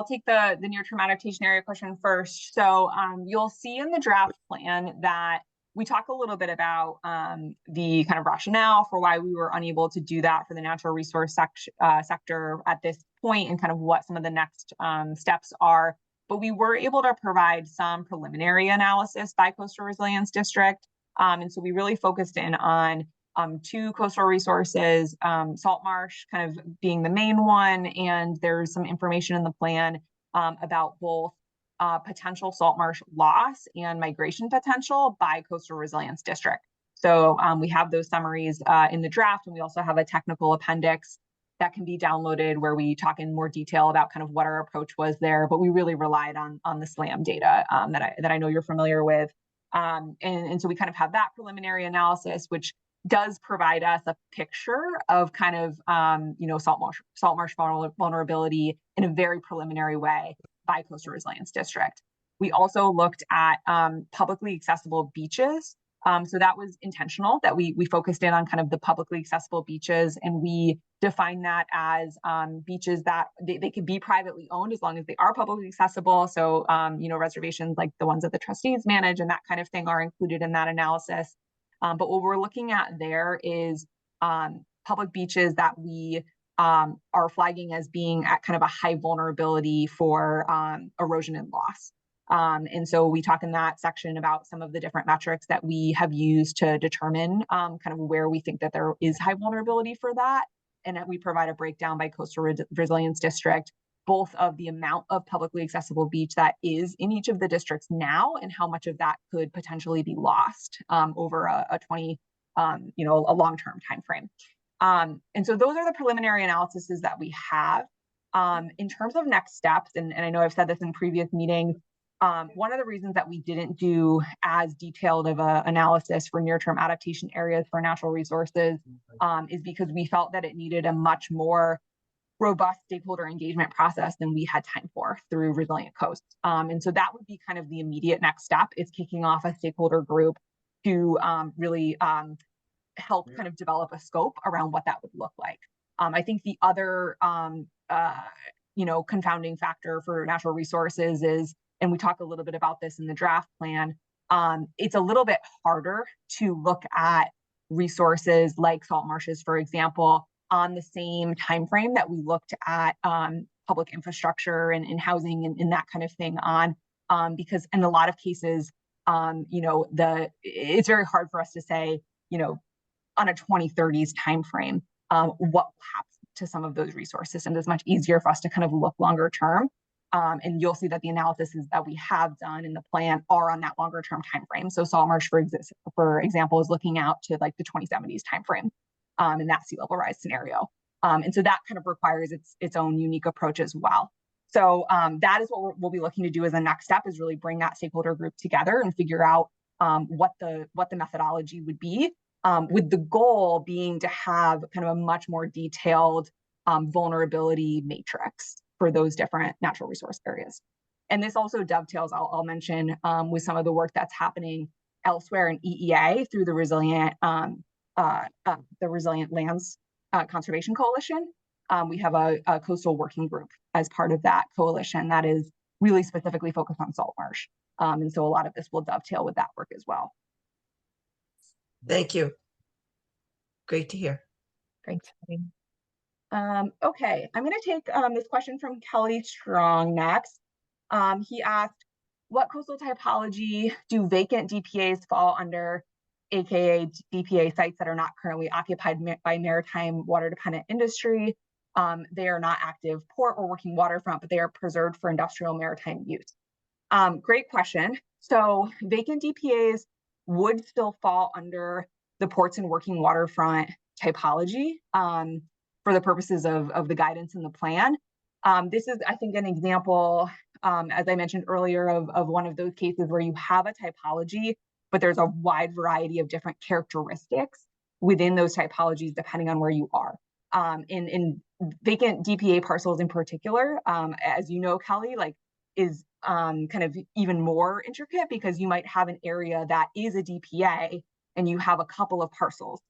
take the near-term adaptation area question first. So you'll see in the draft plan that we talk a little bit about the kind of rationale for why we were unable to do that for the natural resource sector at this point and kind of what some of the next steps are. But we were able to provide some preliminary analysis by Coastal Resilience District. And so we really focused in on two coastal resources, salt marsh kind of being the main one, and there's some information in the plan about both potential salt marsh loss and migration potential by Coastal Resilience District. So we have those summaries in the draft, and we also have a technical appendix that can be downloaded where we talk in more detail about kind of what our approach was there, but we really relied on the SLAM data that I know you're familiar with. And so we kind of have that preliminary analysis, which does provide us a picture of kind of, salt marsh vulnerability in a very preliminary way by Coastal Resilience District. We also looked at publicly accessible beaches. So that was intentional, that we focused in on kind of the publicly accessible beaches, and we define that as beaches that they could be privately owned as long as they are publicly accessible. So, reservations like the ones that the trustees manage and that kind of thing are included in that analysis. But what we're looking at there is public beaches that we are flagging as being at kind of a high vulnerability for erosion and loss. And so we talk in that section about some of the different metrics that we have used to determine kind of where we think that there is high vulnerability for that. And that we provide a breakdown by Coastal Resilience District, both of the amount of publicly accessible beach that is in each of the districts now and how much of that could potentially be lost over a long-term time frame. And so those are the preliminary analyses that we have. In terms of next steps, and I know I've said this in previous meetings, one of the reasons that we didn't do as detailed of an analysis for near-term adaptation areas for natural resources is because we felt that it needed a much more robust stakeholder engagement process than we had time for through Resilient Coasts. And so that would be kind of the immediate next step, is kicking off a stakeholder group to really help kind of develop a scope around what that would look like. I think the other confounding factor for natural resources is, and we talk a little bit about this in the draft plan, it's a little bit harder to look at resources like salt marshes, for example, on the same time frame that we looked at public infrastructure and housing and that kind of thing on, because in a lot of cases, it's very hard for us to say, on a 2030s time frame, what will happen to some of those resources, and it's much easier for us to kind of look longer term. And you'll see that the analyses that we have done in the plan are on that longer term time frame. So Saltmarsh, for example, is looking out to like the 2070s time frame in that sea level rise scenario. And so that kind of requires its own unique approach as well. So that is what we'll be looking to do as a next step, is really bring that stakeholder group together and figure out what the methodology would be, with the goal being to have kind of a much more detailed vulnerability matrix for those different natural resource areas. And this also dovetails, I'll mention, with some of the work that's happening elsewhere in EEA through the Resilient Lands Conservation Coalition. We have a coastal working group as part of that coalition that is really specifically focused on salt marsh. And so a lot of this will dovetail with that work as well. Thank you. Great to hear. Great. Okay, I'm going to take this question from Kelly Strong next. He asked, what coastal typology do vacant DPAs fall under, aka DPA sites that are not currently occupied by maritime water dependent industry? They are not active port or working waterfront, but they are preserved for industrial maritime use. Great question. So vacant DPAs would still fall under the ports and working waterfront typology for the purposes of the guidance in the plan. This is, I think, an example, as I mentioned earlier, of one of those cases where you have a typology, but there's a wide variety of different characteristics within those typologies depending on where you are. In vacant DPA parcels in particular, as you know, Kelly, like is kind of even more intricate, because you might have an area that is a DPA and you have a couple of parcels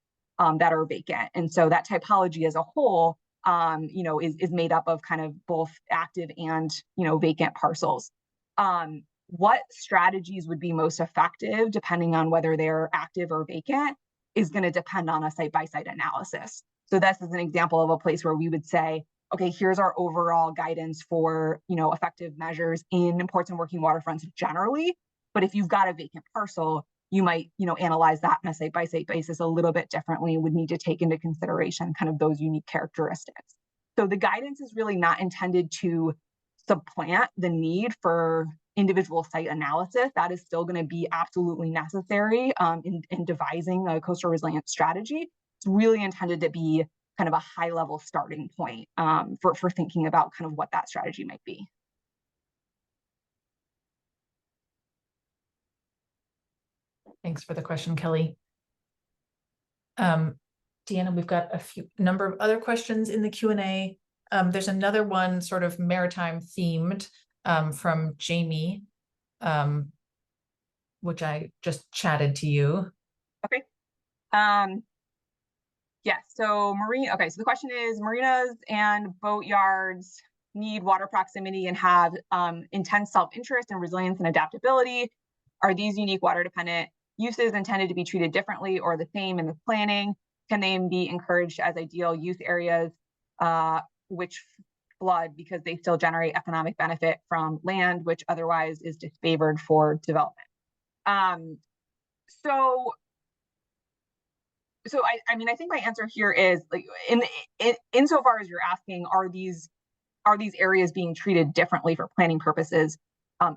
that are vacant. And so that typology as a whole, is made up of kind of both active and, vacant parcels. What strategies would be most effective depending on whether they're active or vacant is going to depend on a site-by-site analysis. So this is an example of a place where we would say, okay, here's our overall guidance for, effective measures in ports and working waterfronts generally. But if you've got a vacant parcel, you might, analyze that on a site-by-site basis a little bit differently, would need to take into consideration kind of those unique characteristics. So the guidance is really not intended to supplant the need for individual site analysis. That is still going to be absolutely necessary in devising a coastal resilience strategy. It's really intended to be kind of a high-level starting point for thinking about kind of what that strategy might be. Thanks for the question, Kelly. Deanna, we've got a number of other questions in the Q&A. There's another one sort of maritime themed from Jamie, which I just chatted to you. Okay. Yes, so so the question is, marinas and boat yards need water proximity and have intense self-interest and resilience and adaptability. Are these unique water dependent uses intended to be treated differently or the same in the planning? Can they be encouraged as ideal use areas which flood because they still generate economic benefit from land which otherwise is disfavored for development? So I think my answer here is, like, insofar as you're asking, are these areas being treated differently for planning purposes?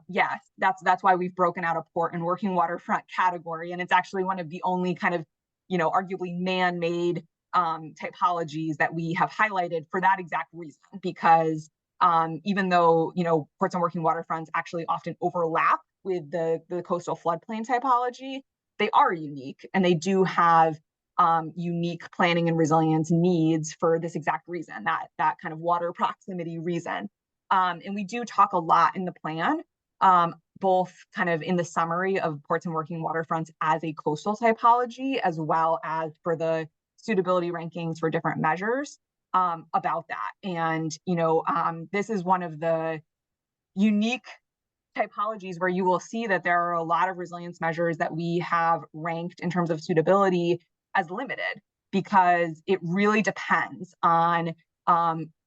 Yes, that's why we've broken out a port and working waterfront category, and it's actually one of the only kind of, arguably man-made typologies that we have highlighted for that exact reason, because even though, ports and working waterfronts actually often overlap with the coastal floodplain typology, they are unique and they do have unique planning and resilience needs for this exact reason, that kind of water proximity reason. And we do talk a lot in the plan, both kind of in the summary of ports and working waterfronts as a coastal typology, as well as for the suitability rankings for different measures about that. And, this is one of the unique typologies where you will see that there are a lot of resilience measures that we have ranked in terms of suitability as limited, because it really depends on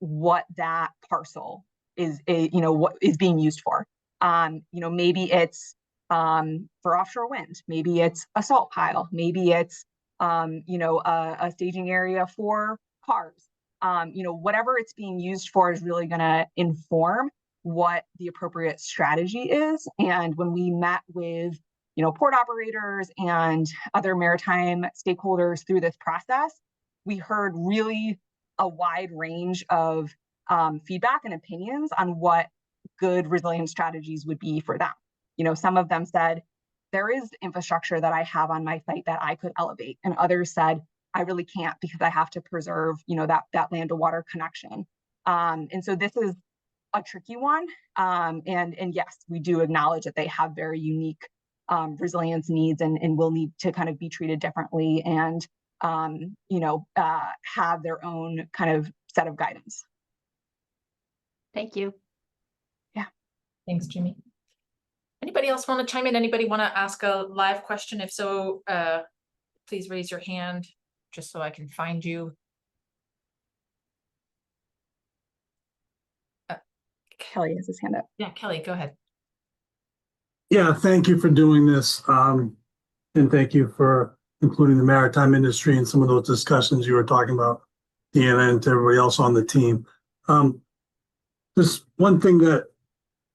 what that parcel is, what is being used for. Maybe it's for offshore wind, maybe it's a salt pile, maybe it's a staging area for cars. Whatever it's being used for is really going to inform what the appropriate strategy is. And when we met with, port operators and other maritime stakeholders through this process, we heard really a wide range of feedback and opinions on what good resilience strategies would be for them. Some of them said, there is infrastructure that I have on my site that I could elevate. And others said, I really can't because I have to preserve, that land to water connection. And so this is a tricky one. And yes, we do acknowledge that they have very unique resilience needs and will need to kind of be treated differently and, have their own kind of set of guidance. Thank you. Yeah. Thanks, Jimmy. Anybody else want to chime in? Anybody want to ask a live question? If so, please raise your hand just so I can find you. Kelly has his hand up. Yeah, Kelly, go ahead. Yeah, thank you for doing this. And thank you for including the maritime industry in some of those discussions you were talking about, Deanna, and to everybody else on the team. Just one thing that,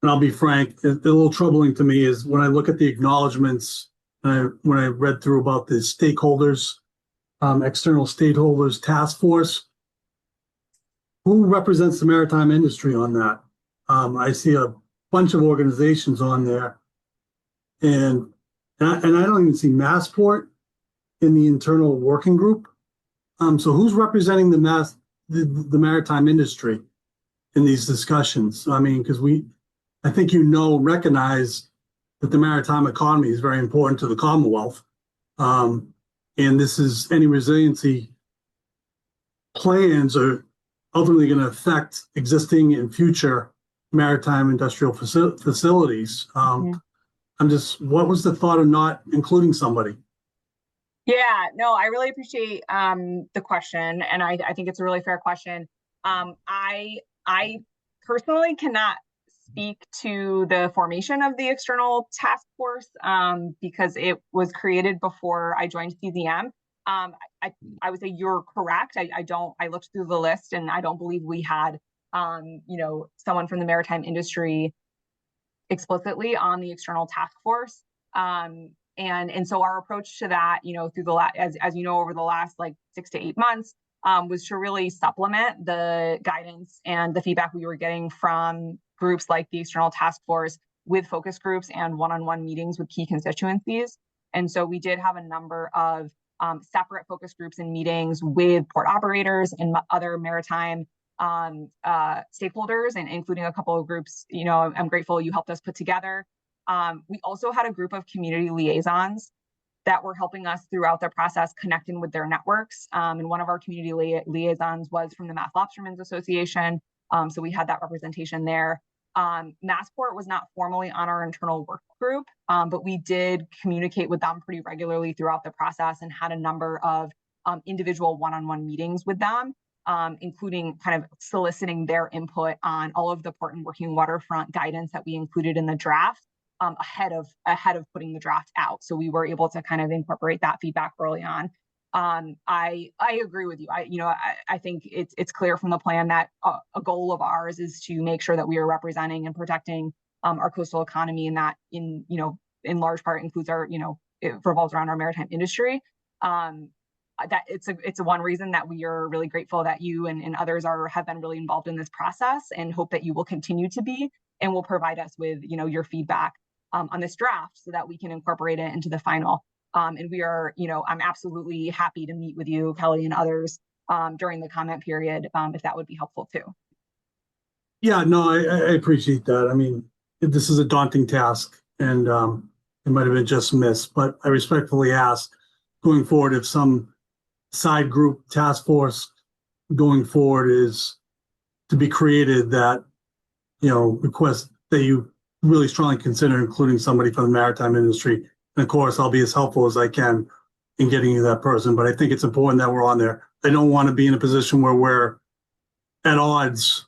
and I'll be frank, is a little troubling to me is when I look at the acknowledgements, when I read through about the stakeholders, external stakeholders task force, who represents the maritime industry on that? I see a bunch of organizations on there, and I don't even see Massport in the internal working group. So who's representing the maritime industry in these discussions? I mean, because I think recognize that the maritime economy is very important to the Commonwealth. And this is any resiliency plans are ultimately going to affect existing and future maritime industrial facilities. What was the thought of not including somebody? Yeah, no, I really appreciate the question. And I think it's a really fair question. I personally cannot speak to the formation of the external task force because it was created before I joined CZM. I would say you're correct. I looked through the list and I don't believe we had, someone from the maritime industry explicitly on the external task force. And so our approach to that, through as you know, over the last like 6 to 8 months, was to really supplement the guidance and the feedback we were getting from groups like the external task force with focus groups and one-on-one meetings with key constituencies. And so we did have a number of separate focus groups and meetings with port operators and other maritime stakeholders, and including a couple of groups, I'm grateful you helped us put together. We also had a group of community liaisons that were helping us throughout the process, connecting with their networks. And one of our community liaisons was from the Mass Lobstermen's Association. So we had that representation there. Massport was not formally on our internal work group, but we did communicate with them pretty regularly throughout the process and had a number of individual one-on-one meetings with them, including kind of soliciting their input on all of the port and working waterfront guidance that we included in the draft ahead of putting the draft out. So we were able to kind of incorporate that feedback early on. I agree with you. I think it's clear from the plan that a goal of ours is to make sure that we are representing and protecting our coastal economy, and that in large part includes our, it revolves around our maritime industry. That it's one reason that we are really grateful that you and others have been really involved in this process, and hope that you will continue to be and will provide us with, your feedback on this draft so that we can incorporate it into the final. And we are, I'm absolutely happy to meet with you, Kelly, and others during the comment period, if that would be helpful too. Yeah, no, I appreciate that. I mean, this is a daunting task, and it might have been just missed, but I respectfully ask going forward if some side group task force going forward is to be created that, request that you really strongly consider including somebody from the maritime industry. And of course, I'll be as helpful as I can in getting you that person, but I think it's important that we're on there. I don't want to be in a position where we're at odds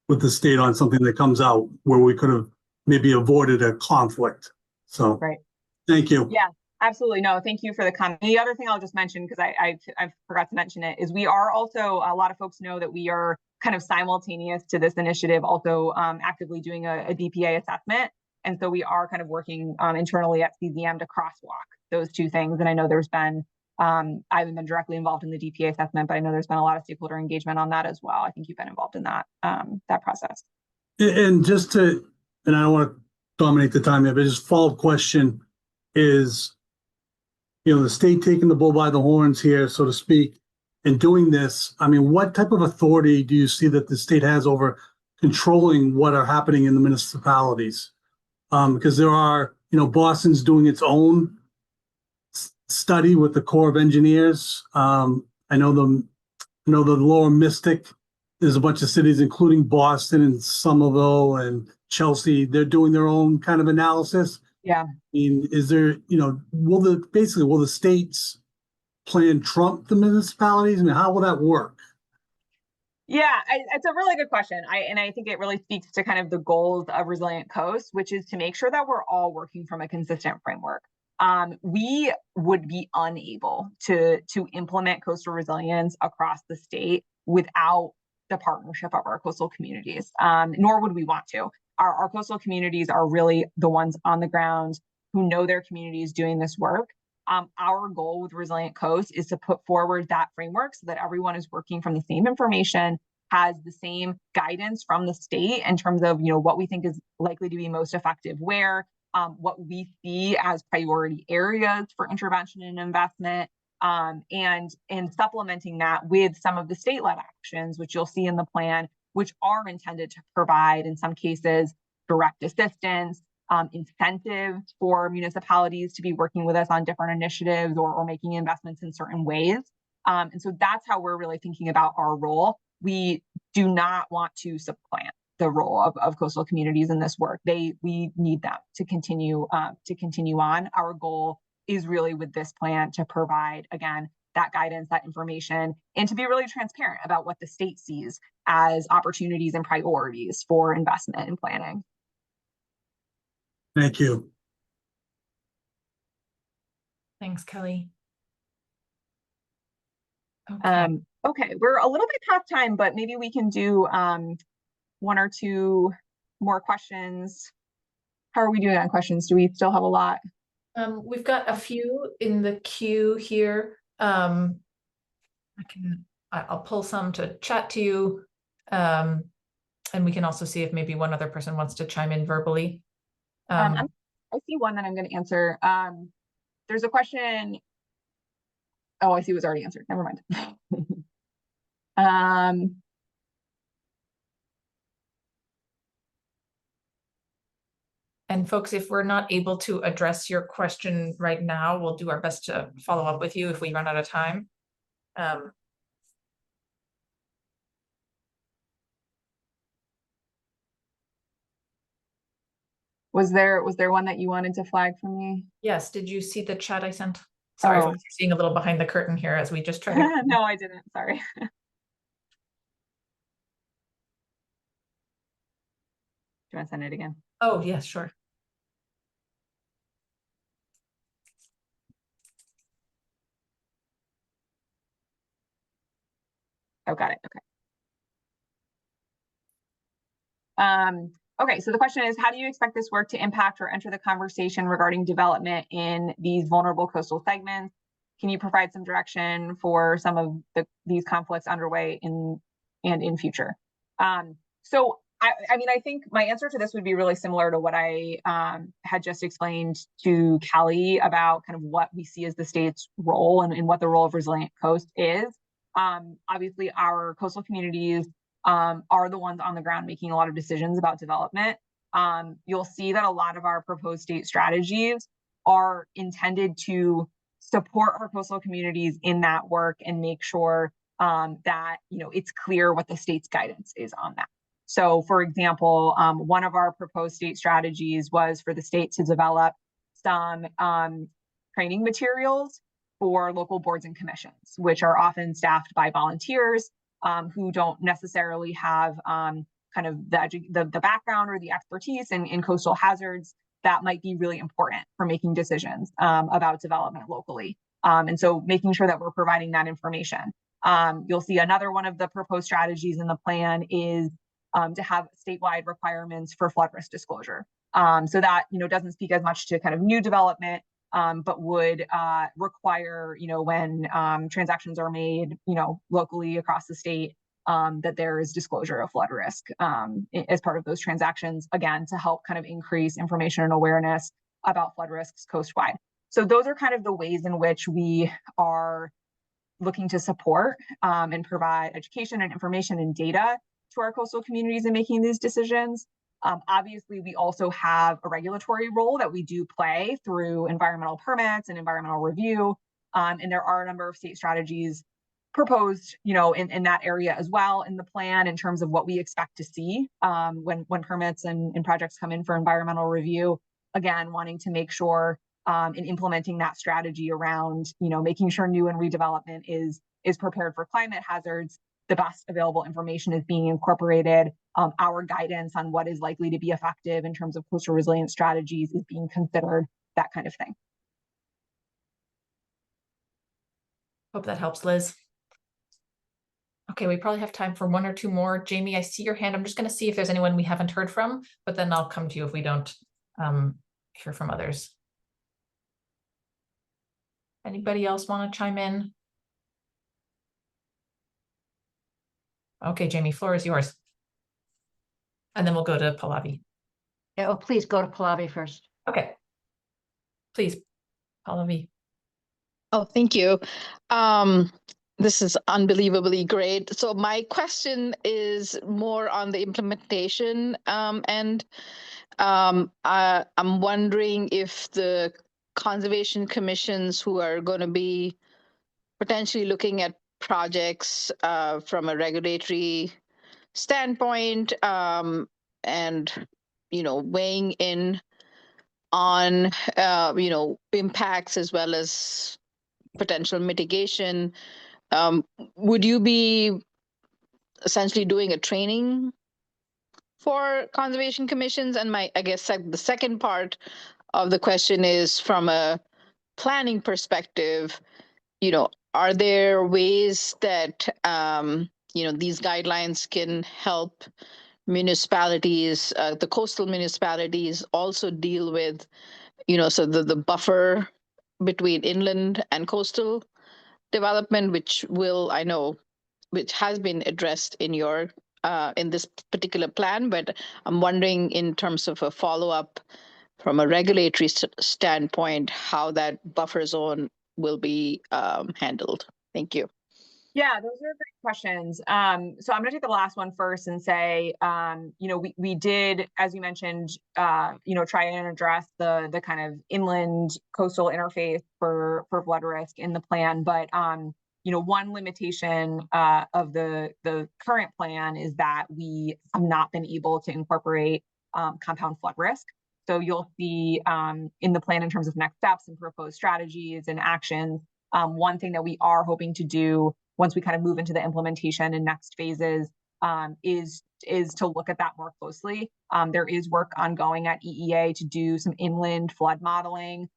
with the state on something that comes out where we could have maybe avoided a conflict. So, right. Thank you. Yeah. Absolutely. No, thank you for the comment. The other thing I'll just mention, because I forgot to mention it, is we are also, a lot of folks know that we are kind of simultaneous to this initiative, also actively doing a DPA assessment. And so we are kind of working internally at CZM to crosswalk those two things. And I know there's been, I haven't been directly involved in the DPA assessment, but I know there's been a lot of stakeholder engagement on that as well. I think you've been involved in that, that process. And just to, and I don't want to dominate the time here, but just follow-up question is, you know, the state taking the bull by the horns here, so to speak, and doing this. I mean, what type of authority do you see that the state has over controlling what are happening in the municipalities? Because there are, you know, Boston's doing its own study with the Corps of Engineers. I know the Lower Mystic. There's a bunch of cities, including Boston and Somerville and Chelsea. They're doing their own kind of analysis. Yeah. I mean, is there, you know, will the states plan trump the municipalities? I mean, how will that work? Yeah, it's a really good question. I think it really speaks to kind of the goals of Resilient Coast, which is to make sure that we're all working from a consistent framework. We would be unable to implement coastal resilience across the state without the partnership of our coastal communities, nor would we want to. Our coastal communities are really the ones on the ground who know their communities doing this work. Our goal with Resilient Coast is to put forward that framework so that everyone is working from the same information, has the same guidance from the state in terms of, you know, what we think is likely to be most effective where, what we see as priority areas for intervention and investment, and supplementing that with some of the state-led actions, which you'll see in the plan, which are intended to provide, in some cases, direct assistance, incentives for municipalities to be working with us on different initiatives or making investments in certain ways. And so that's how we're really thinking about our role. We do not want to supplant the role of coastal communities in this work. We need them to continue on. Our goal is really with this plan to provide, again, that guidance, that information, and to be really transparent about what the state sees as opportunities and priorities for investment and planning. Thank you. Thanks, Kelly. Okay. Okay, we're a little bit past time, but maybe we can do one or two more questions. How are we doing on questions? Do we still have a lot? We've got a few in the queue here. I'll pull some to chat to you. And we can also see if maybe one other person wants to chime in verbally. I see one that I'm going to answer. There's a question. Oh, I see it was already answered. Never mind. And folks, if we're not able to address your question right now, we'll do our best to follow up with you if we run out of time. Was there one that you wanted to flag for me? Yes. Did you see the chat I sent? Sorry, folks, you're seeing a little behind the curtain here as we just try to. No, I didn't. Sorry. Do you want to send it again? Oh, yes, sure. Oh, got it. Okay. Okay, so the question is, how do you expect this work to impact or enter the conversation regarding development in these vulnerable coastal segments? Can you provide some direction for some of these conflicts underway in future? So I mean, I think my answer to this would be really similar to what I had just explained to Kelly about kind of what we see as the state's role and what the role of Resilient Coast is. Obviously, our coastal communities are the ones on the ground making a lot of decisions about development. You'll see that a lot of our proposed state strategies are intended to support our coastal communities in that work and make sure that, you know, it's clear what the state's guidance is on that. So, for example, one of our proposed state strategies was for the state to develop some training materials for local boards and commissions, which are often staffed by volunteers who don't necessarily have kind of the background or the expertise in coastal hazards. that might be really important for making decisions about development locally. And so making sure that we're providing that information. You'll see another one of the proposed strategies in the plan is to have statewide requirements for flood risk disclosure. So that, doesn't speak as much to kind of new development, but would require, when transactions are made, locally across the state, that there is disclosure of flood risk as part of those transactions, again, to help kind of increase information and awareness about flood risks coastwide. So those are kind of the ways in which we are looking to support and provide education and information and data to our coastal communities in making these decisions. Obviously, we also have a regulatory role that we do play through environmental permits and environmental review. And there are a number of state strategies proposed, in that area as well in the plan in terms of what we expect to see when permits and projects come in for environmental review. Again, wanting to make sure in implementing that strategy around, making sure new and redevelopment is prepared for climate hazards. The best available information is being incorporated. Our guidance on what is likely to be effective in terms of coastal resilience strategies is being considered, that kind of thing. Hope that helps, Liz. Okay, we probably have time for one or two more. Jamie, I see your hand. I'm just going to see if there's anyone we haven't heard from, but then I'll come to you if we don't hear from others. Anybody else want to chime in? Okay, Jamie, floor is yours. And then we'll go to Pallavi. Yeah, oh, please go to Pallavi first. Okay. Please, Pallavi. Oh, thank you. This is unbelievably great. So my question is more on the implementation and I'm wondering if the conservation commissions who are going to be potentially looking at projects from a regulatory standpoint and, weighing in on, impacts as well as potential mitigation, would you be essentially doing a training for conservation commissions? And I guess the second part of the question is from a planning perspective, are there ways that, these guidelines can help municipalities, the coastal municipalities also deal with, so the buffer between inland and coastal development, which has been addressed in your in this particular plan, but I'm wondering in terms of a follow-up from a regulatory standpoint, how that buffer zone will be handled. Thank you. Yeah, those are great questions. So I'm going to take the last one first and say, we did, as you mentioned, try and address the kind of inland coastal interface for flood risk in the plan. But, one limitation of the current plan is that we have not been able to incorporate compound flood risk. So you'll see in the plan in terms of next steps and proposed strategies and actions, one thing that we are hoping to do once we kind of move into the implementation and next phases is to look at that more closely. There is work ongoing at EEA to do some inland flood modeling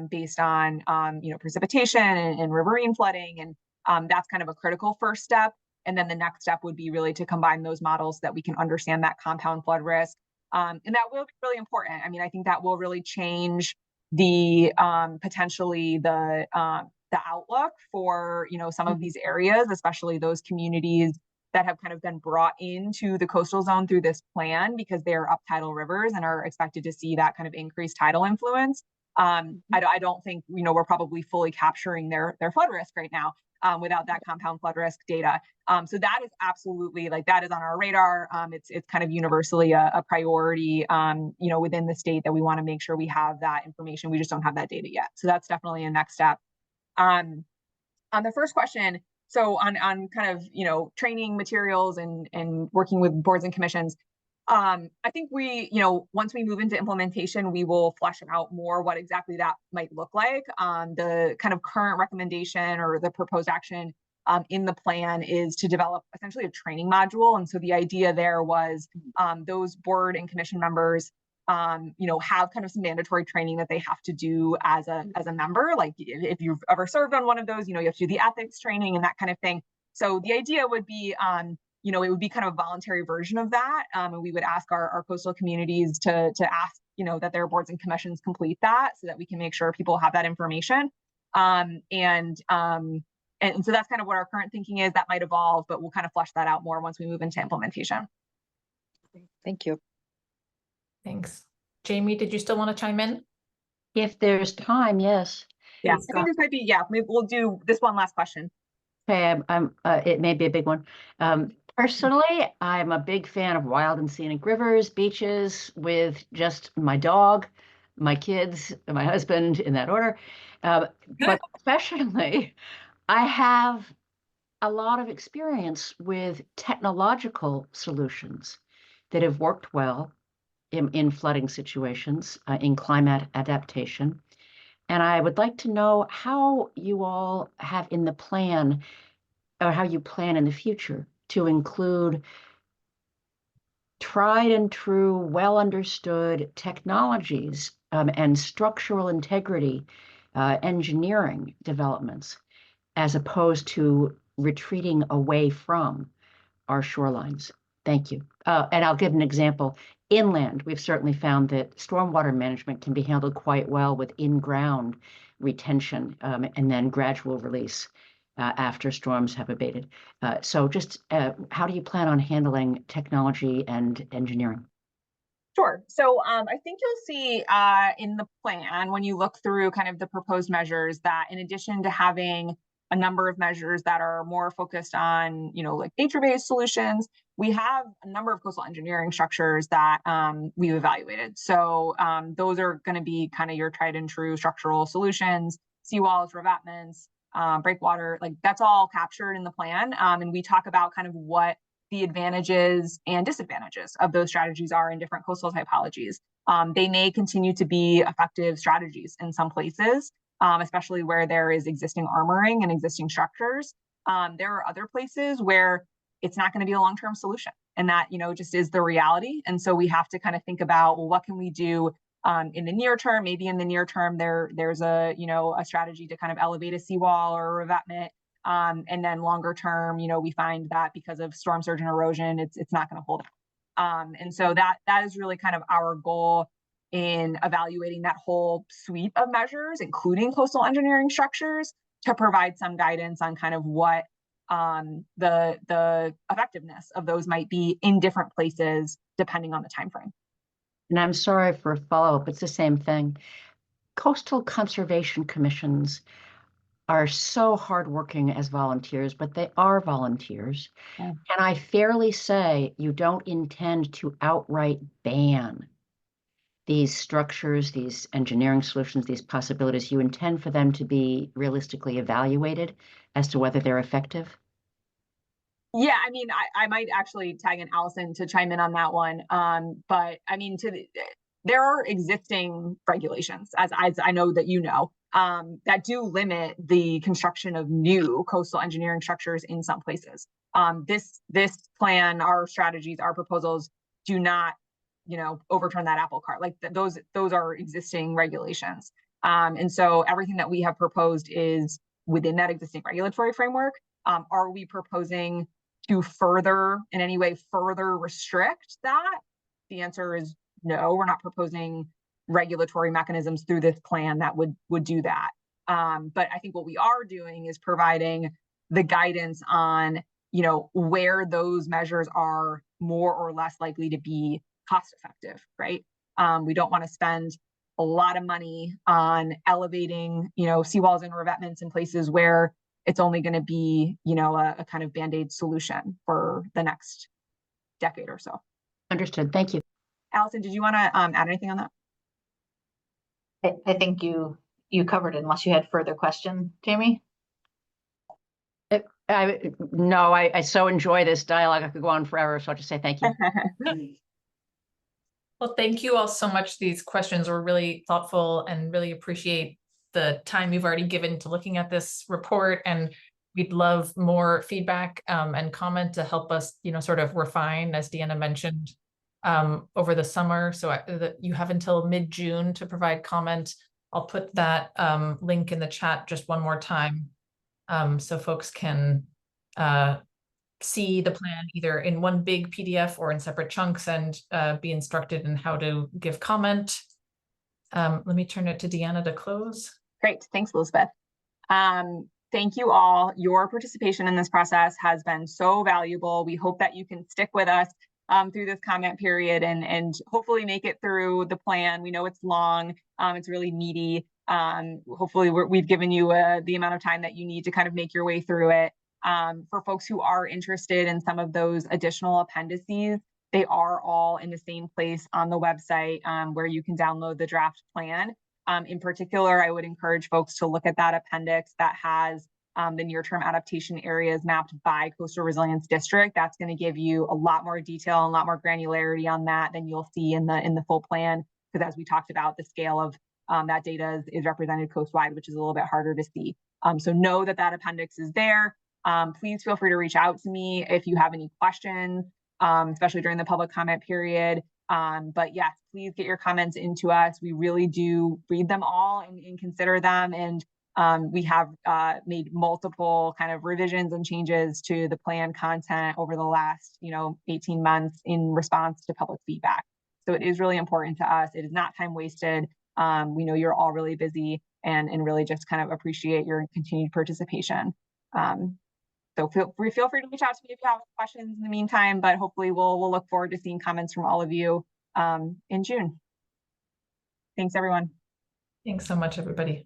based on precipitation and riverine flooding, and that's kind of a critical first step. And then the next step would be really to combine those models so that we can understand that compound flood risk, and that will be really important. I mean, I think that will really change the potentially the outlook for some of these areas, especially those communities that have kind of been brought into the coastal zone through this plan because they're up tidal rivers and are expected to see that kind of increased tidal influence. I don't think we're probably fully capturing their flood risk right now without that compound flood risk data. So that is absolutely that is on our radar. It's kind of universally a priority within the state that we want to make sure we have that information. We just don't have that data yet. So that's definitely a next step. On the first question, so on kind of training materials and working with boards and commissions, I think we once we move into implementation, we will flesh out more what exactly that might look like. The kind of current recommendation or the proposed action in the plan is to develop essentially a training module, and so the idea there was those board and commission members have kind of some mandatory training that they have to do as a member. Like if you've ever served on one of those, you have to do the ethics training and that kind of thing. So the idea would be, it would be kind of a voluntary version of that. And we would ask our coastal communities to ask, that their boards and commissions complete that so that we can make sure people have that information. And so that's kind of what our current thinking is. That might evolve, but we'll kind of flesh that out more once we move into implementation. Thank you. Thanks. Jamie, did you still want to chime in? If there's time, yes. Yeah, Please, I think this might be, maybe we'll do this one last question. Okay, it may be a big one. Personally, I'm a big fan of wild and scenic rivers, beaches with just my dog, my kids, and my husband in that order. But especially, I have a lot of experience with technological solutions that have worked well in flooding situations, in climate adaptation. And I would like to know how you all have in the plan, or how you plan in the future to include tried and true, well understood technologies and structural integrity engineering developments, as opposed to retreating away from our shorelines. Thank you. And I'll give an example. Inland, we've certainly found that stormwater management can be handled quite well with in-ground retention and then gradual release after storms have abated. So just how do you plan on handling technology and engineering? Sure. So I think you'll see in the plan, when you look through kind of the proposed measures, that in addition to having a number of measures that are more focused on, like nature-based solutions, we have a number of coastal engineering structures that we've evaluated. So those are going to be kind of your tried and true structural solutions, seawalls, revetments, breakwater, like that's all captured in the plan. And we talk about kind of what the advantages and disadvantages of those strategies are in different coastal typologies. They may continue to be effective strategies in some places, especially where there is existing armoring and existing structures. There are other places where it's not going to be a long-term solution, and that just is the reality. And so we have to kind of think about, well, what can we do in the near term? Maybe in the near term there's a a strategy to kind of elevate a seawall or a revetment. And then longer term, we find that because of storm surge and erosion, it's not going to hold up. And so that is really kind of our goal in evaluating that whole suite of measures, including coastal engineering structures, to provide some guidance on kind of what the effectiveness of those might be in different places, depending on the time frame. And I'm sorry for a follow-up, it's the same thing. Coastal conservation commissions are so hardworking as volunteers, but they are volunteers. Yeah. Can I fairly say you don't intend to outright ban these structures, these engineering solutions, these possibilities? You intend for them to be realistically evaluated as to whether they're effective? Yeah, I mean, I might actually tag in Allison to chime in on that one. But I mean, there are existing regulations, as I know that that do limit the construction of new coastal engineering structures in some places. This plan, our strategies, our proposals do not, overturn that apple cart. Like those are existing regulations. And so everything that we have proposed is within that existing regulatory framework. Are we proposing to in any way further restrict that? The answer is no. We're not proposing regulatory mechanisms through this plan that would do that. But I think what we are doing is providing the guidance on, where those measures are more or less likely to be cost effective, right? We don't want to spend a lot of money on elevating, seawalls and revetments in places where it's only going to be, a kind of Band-Aid solution for the next decade or so. Understood. Thank you. Allison, did you want to add anything on that? I think you covered it, unless you had further question, Jamie. No, I so enjoy this dialogue. I could go on forever, so I'll just say thank you. Well, thank you all so much. These questions were really thoughtful and really appreciate the time you've already given to looking at this report. And we'd love more feedback and comment to help us, sort of refine, as Deanna mentioned, over the summer. So you have until mid-June to provide comment. I'll put that link in the chat just one more time, so folks can see the plan either in one big PDF or in separate chunks and be instructed in how to give comment. Let me turn it to Deanna to close. Great, thanks, Elizabeth. Thank you all. Your participation in this process has been so valuable. We hope that you can stick with us through this comment period and hopefully make it through the plan. We know it's long, it's really meaty. Hopefully we've given you the amount of time that you need to kind of make your way through it. For folks who are interested in some of those additional appendices, they are all in the same place on the website where you can download the draft plan. In particular, I would encourage folks to look at that appendix that has the near-term adaptation areas mapped by Coastal Resilience District. That's going to give you a lot more detail and a lot more granularity on that than you'll see in the full plan. Because as we talked about, the scale of that data is represented coastwide, which is a little bit harder to see. So know that that appendix is there. Please feel free to reach out to me if you have any questions, especially during the public comment period. But yes, please get your comments into us. We really do read them all and consider them. And we have made multiple kind of revisions and changes to the plan content over the last, 18 months in response to public feedback. So it is really important to us. It is not time wasted. We know you're all really busy and really just kind of appreciate your continued participation. So feel free to reach out to me if you have questions in the meantime, but hopefully we'll look forward to seeing comments from all of you in June. Thanks, everyone. Thanks so much, everybody.